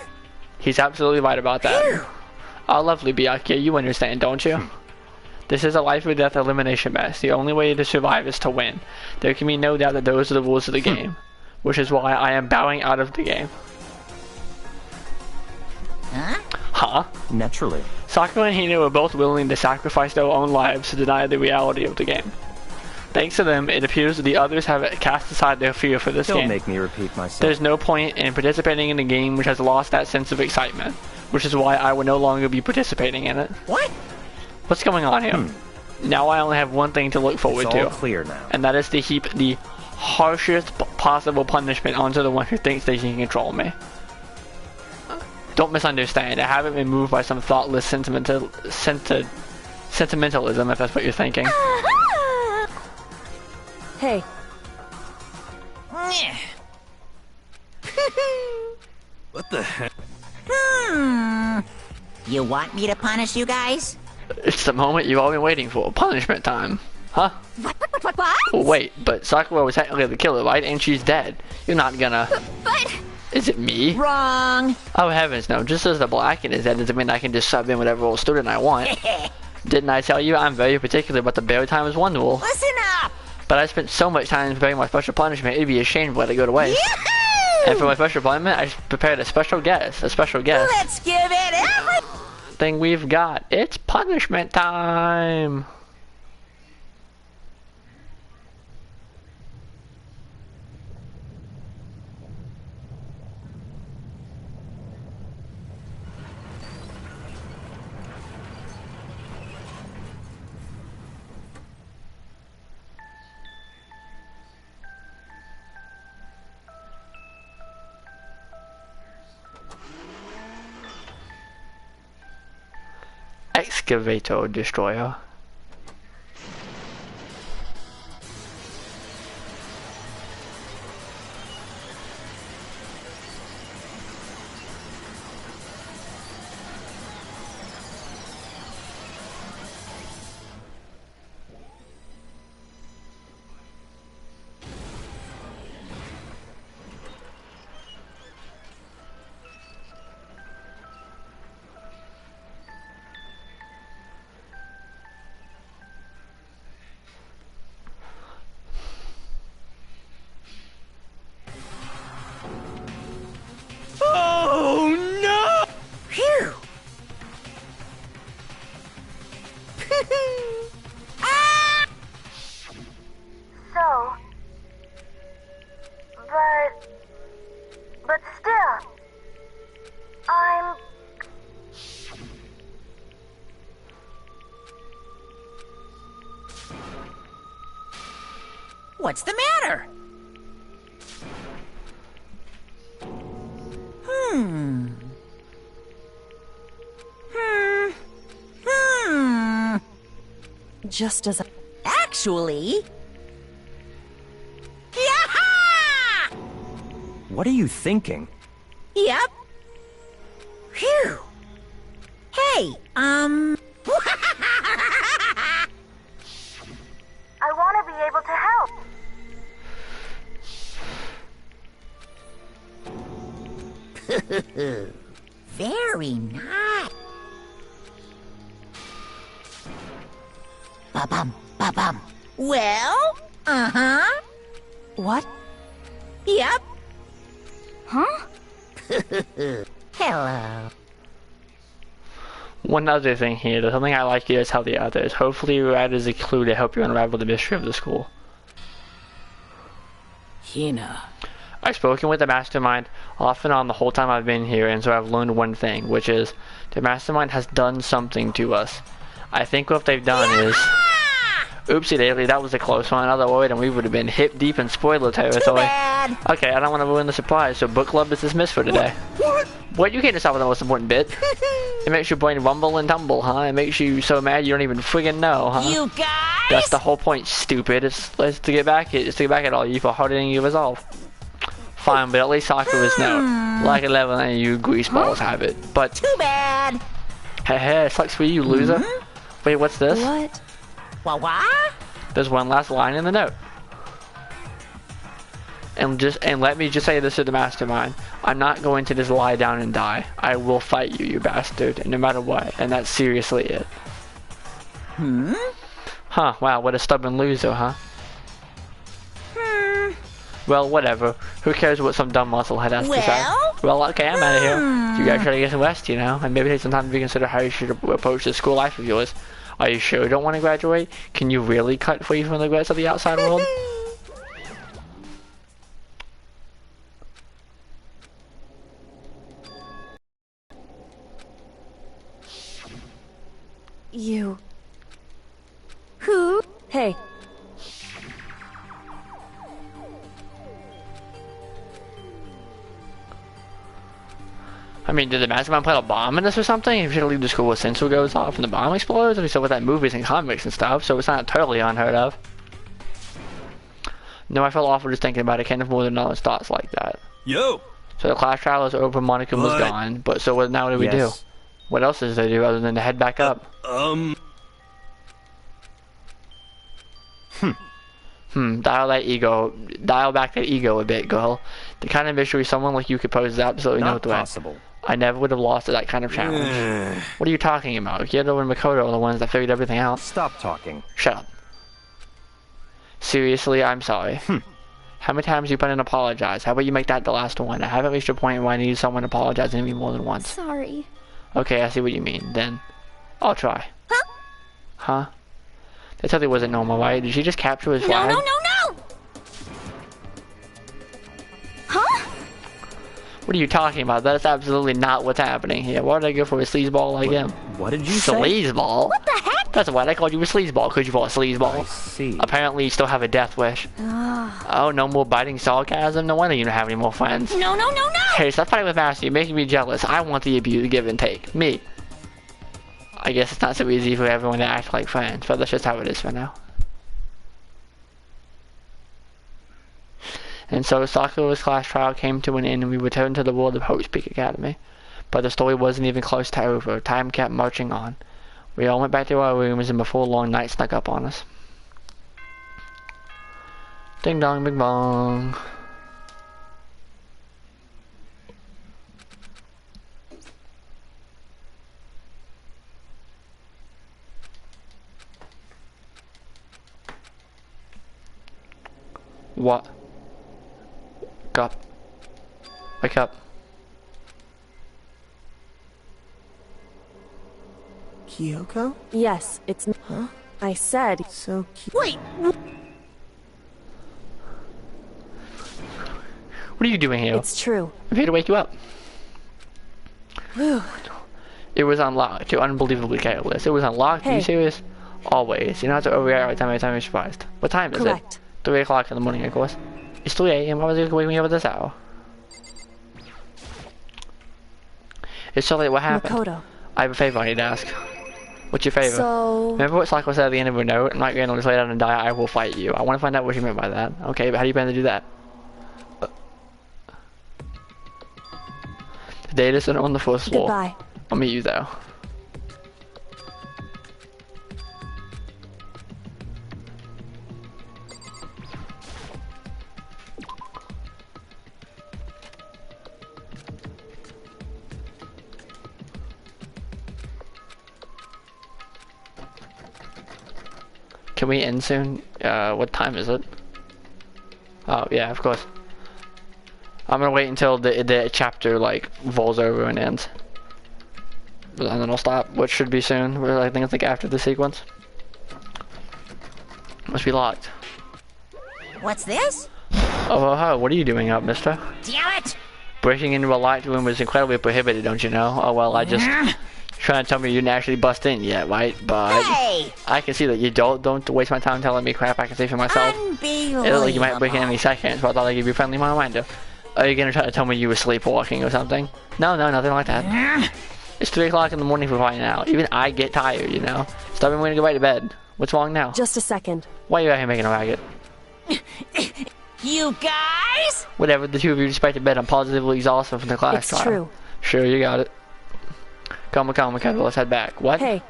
He's absolutely right about that. Our lovely Byakuya, you understand, don't you? This is a life or death elimination match. The only way to survive is to win. There can be no doubt that those are the rules of the game. Which is why I am bowing out of the game. Huh? Naturally. Sakura and Hina were both willing to sacrifice their own lives to deny the reality of the game. Thanks to them, it appears that the others have cast aside their fear for this game. Don't make me repeat myself. There's no point in participating in a game which has lost that sense of excitement, which is why I will no longer be participating in it. What? What's going on here? Now I only have one thing to look forward It's to. all clear now. And that is to heap the harshest possible punishment onto the one who thinks they can control me. Don't misunderstand. I haven't been moved by some thoughtless sentimentalism, if that's what you're thinking. Hey, What the heck? You want me to punish you guys? It's the moment you've all been waiting for. Punishment time. Huh? What? Well, wait, but Sakura was technically the killer, right? And she's dead. You're not gonna... But... Is it me? Wrong. Oh heavens no, just as the black is dead doesn't mean I can just sub in whatever old student I want. Didn't I tell you I'm very particular about the bear time is one rule? Listen up. But I spent so much time preparing my special punishment, it'd be a shame to let it go to waste. Yahoo! And for my special punishment, I prepared a special guest. Let's give it Thing we've got. It's punishment time. Excavator destroyer. But still, I'm... What's the matter? just as Actually... What are you thinking? Yep. Phew. Hey, I want to be able to help. Very nice. Ba-bum, ba-bum. Well, uh-huh. What? Yep. Huh? Hello. One other thing here, there's something I like you to tell the others. Hopefully you add as a clue to help you unravel the mystery of the school. Hina. I've spoken with the mastermind off and on the whole time I've been here, and so I've learned one thing, which is the mastermind has done something to us. I think what they've done is... Oopsie daisy, that was a close one. Otherwise, and we would have been hip deep in spoiler territory. Too bad. Okay, I don't want to ruin the surprise, so book club is dismissed for today. What? You can't decide what the most important bit. It makes your brain rumble and tumble, huh? It makes you so mad you don't even friggin' know, huh? You guys? That's the whole point, stupid. It's to get back at all you for hardening your resolve. Fine, but at least Sakura's no. Like 11 and you greaseballs have it. But too bad. Hey, sucks for you, loser. Wait, what's this? What? What? There's one last line in the note. And let me just say this to the mastermind. I'm not going to just lie down and die. I will fight you, you bastard, and no matter what. And that's seriously it. Huh, wow, what a stubborn loser, huh? Well, whatever. Who cares what some dumb musclehead has to say? Well, okay, I'm out of here. You guys try to get some rest, you know? And maybe take some time to reconsider how you should approach this school life of yours. Are you sure you don't want to graduate? Can you really cut free from the regrets of the outside world? You... Who? Hey. I mean, did the mastermind plant a bomb in this or something? If you should leave the school with sensor goes off and the bomb explodes? I mean, so with that movies and comics and stuff, so it's not totally unheard of. No, I felt awful just thinking about it. Can't have more than knowledge thoughts like that. Yo! So the class trial is over, Monica was gone, but so now what do we do? What else is there to do other than to head back up? Dial back that ego a bit, girl. The kind of mystery someone like you could pose is absolutely no threat. Possible. I never would have lost to that kind of challenge. What are you talking about? Kyoto and Makoto are the ones that figured everything out. Stop talking. Shut up. Seriously, I'm sorry. How many times have you been and apologize? How about you make that the last one? I haven't reached a point where I need someone apologizing to me more than once. Sorry. Okay, I see what you mean. Then, I'll try. Huh? That totally wasn't normal, right? Did she just capture his flag? No! Huh? What are you talking about? That's absolutely not what's happening here. Why did I go for a sleazeball like him? What did you say? Sleazeball? What the heck? That's why I called you a sleazeball, because you bought a sleazeball. I see. Apparently you still have a death wish. Oh, no more biting sarcasm? No wonder you don't have any more friends. No! Hey, stop fighting with Master. You're making me jealous. I want the abuse, give and take. Me. I guess it's not so easy for everyone to act like friends, but that's just how it is for now. And so Sakura's class trial came to an end and we returned to the world of Hope's Peak Academy. But the story wasn't even close to over. Time kept marching on. We all went back to our rooms and before long night snuck up on us. Ding dong, bing bong. What? Wake up. Wake up. Kyoko? Yes, it's me. Huh? I said... So cute. Wait! What are you doing here? It's true. I'm here to wake you up. Whew. It was unlocked. You're unbelievably careless. It was unlocked? Are you serious? Always. You don't have to overreact every time you're surprised. What time is Correct. it? 3 o'clock in the morning, of course. It's 3 a.m. Why was you waking me up at this hour? It's so late. What happened? Makoto. I have a favor I need to ask. What's your favor? So... Remember what Sakura said at the end of her note? I'm not going to just lay down and die. I will fight you. I want to find out what she meant by that. Okay, but how do you plan to do that? The data center on the first floor. Goodbye. I'll meet you there. Can we end soon? What time is it? Oh, yeah, of course. I'm gonna wait until the chapter, like, rolls over and ends. And then I'll stop, which should be soon. I think it's like after the sequence. Must be locked. What's this? Oh, what are you doing up, mister? Damn it! Breaking into a locked room is incredibly prohibited, don't you know? Oh, well, I just... Trying to tell me you didn't actually bust in yet, right? But... Hey! I can see that you don't waste my time telling me crap I can see for myself. It looks like you might break in any second, so I thought I'd give you a friendly reminder. Are you gonna try to tell me you were sleepwalking or something? No, nothing like that. It's 3 o'clock in the morning for right now. Even I get tired, you know? Stop me when to go right to bed. What's wrong now? Just a second. Why are you out here making a racket? You guys? Whatever, the two of you just back to bed. I'm positively exhausted from the class It's trial. true. Sure, you got it. Come on, let's head back. What? Hey.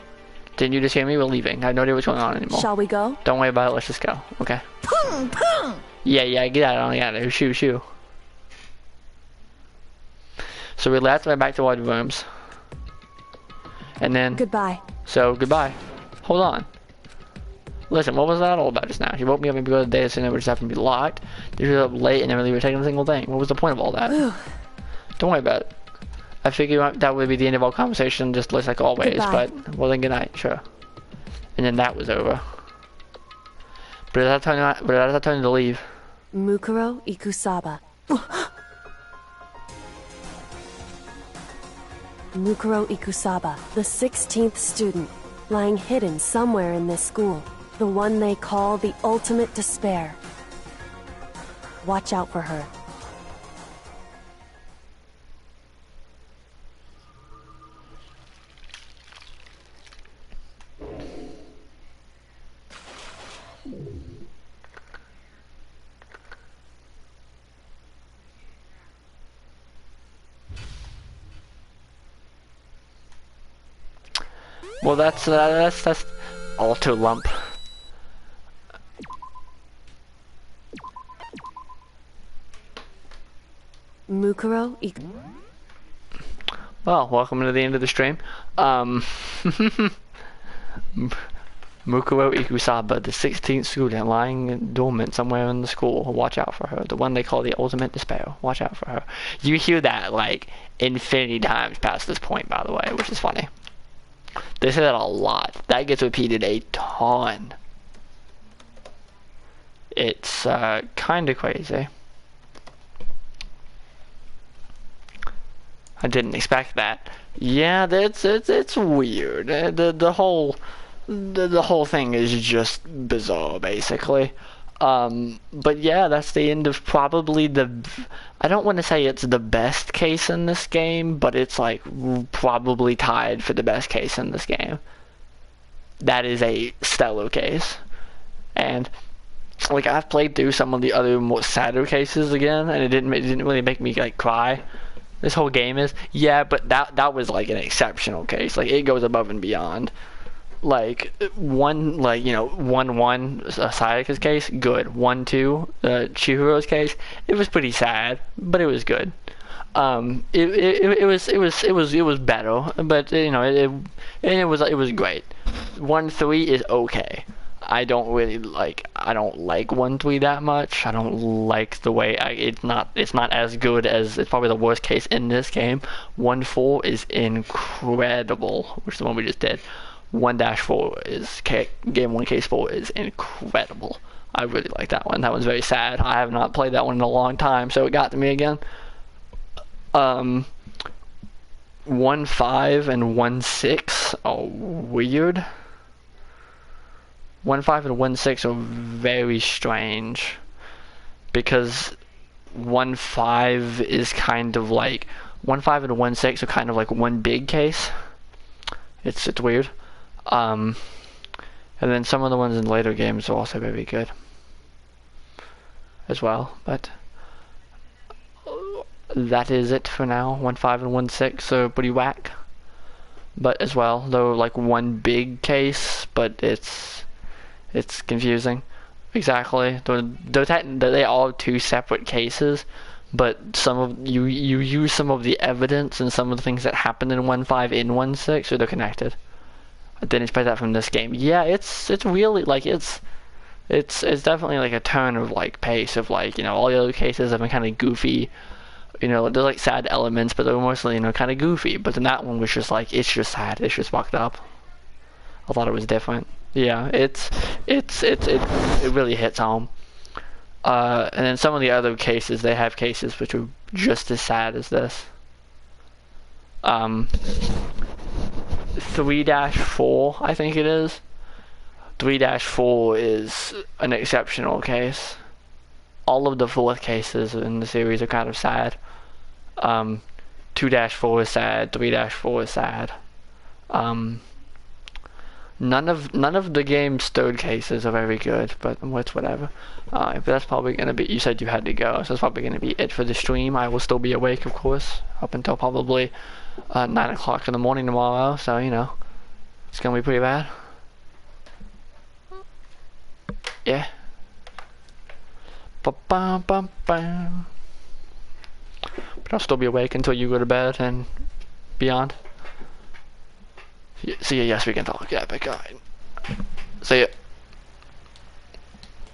Didn't you just hear me? We're leaving. I have no idea what's going on anymore. Shall we go? Don't worry about it, let's just go. Okay. Pung, pung. Yeah, get out of it. Shoo. So we left, went back to our rooms. And then... Goodbye. So, goodbye. Hold on. Listen, what was that all about just now? You woke me up and go to the day, so it just happened to be locked. You were up late and never really were taking a single thing. What was the point of all that? Don't worry about it. I figured that would be the end of our conversation, just like always. Goodbye. But, well then, good night, sure. And then that was over. But it's our time to leave. Mukuro Ikusaba. Mukuro Ikusaba, the 16th student, lying hidden somewhere in this school. The one they call the ultimate despair. Watch out for her. Well, that's auto lump. Mukuro Well, welcome to the end of the stream. Mukuro Ikusaba, the 16th student lying dormant somewhere in the school. Watch out for her. The one they call the ultimate despair. Watch out for her. You hear that like infinity times past this point, by the way, which is funny. They say that a lot. That gets repeated a ton. It's kind of crazy. I didn't expect that. Yeah, it's weird. The whole thing is just bizarre, basically. But yeah, that's the end of probably I don't want to say it's the best case in this game, but it's like probably tied for the best case in this game. That is a stellar case. And like I've played through some of the other more sadder cases again, and it didn't really make me like cry. This whole game is, yeah, but that was like an exceptional case. Like it goes above and beyond. Like 1-1 Sayaka's case, good. 1-2 Chihiro's case, it was pretty sad, but it was good. It was better, but you know it was great. 1-3 is okay. I don't like 1-3 that much. I don't like the way it's not as good as, it's probably the worst case in this game. 1-4 is incredible, which is the one we just did. 1-4 is game 1 case 4 is incredible. I really like that one. That one's very sad. I have not played that one in a long time, so it got to me again. 1-5 and 1-6 are weird. 1-5 and 1-6 are very strange, because 1-5 is kind of like 1-5 and 1-6 are kind of like one big case. It's weird. And then some of the ones in later games are also very good as well, but that is it for now. 1-5 and 1-6 are pretty whack, but as well, though, like one big case, but it's confusing. Exactly. They are two separate cases, but you use some of the evidence and some of the things that happened in 1-5 in 1-6, so they're connected. I didn't expect that from this game. Yeah, it's really like it's definitely like a turn of like pace of like, you know, all the other cases have been kind of goofy. You know, there's like sad elements, but they're mostly, you know, kind of goofy. But then that one was just like, it's just sad. It's just fucked up. I thought it was different. Yeah, it really hits home. And then some of the other cases, they have cases which are just as sad as this. 3-4, I think it is. 3-4 is an exceptional case. All of the 4th cases in the series are kind of sad. 2-4 is sad. 3-4 is sad. None of the game's 3rd cases are very good, but it's whatever. But that's probably gonna be. You said you had to go, so that's probably gonna be it for the stream. I will still be awake, of course, up until probably 9 o'clock in the morning tomorrow. So you know, it's gonna be pretty bad. Yeah. Ba-bum-bum-bum. But I'll still be awake until you go to bed and beyond. See ya, yes, we can talk. Yeah, but alright. See ya.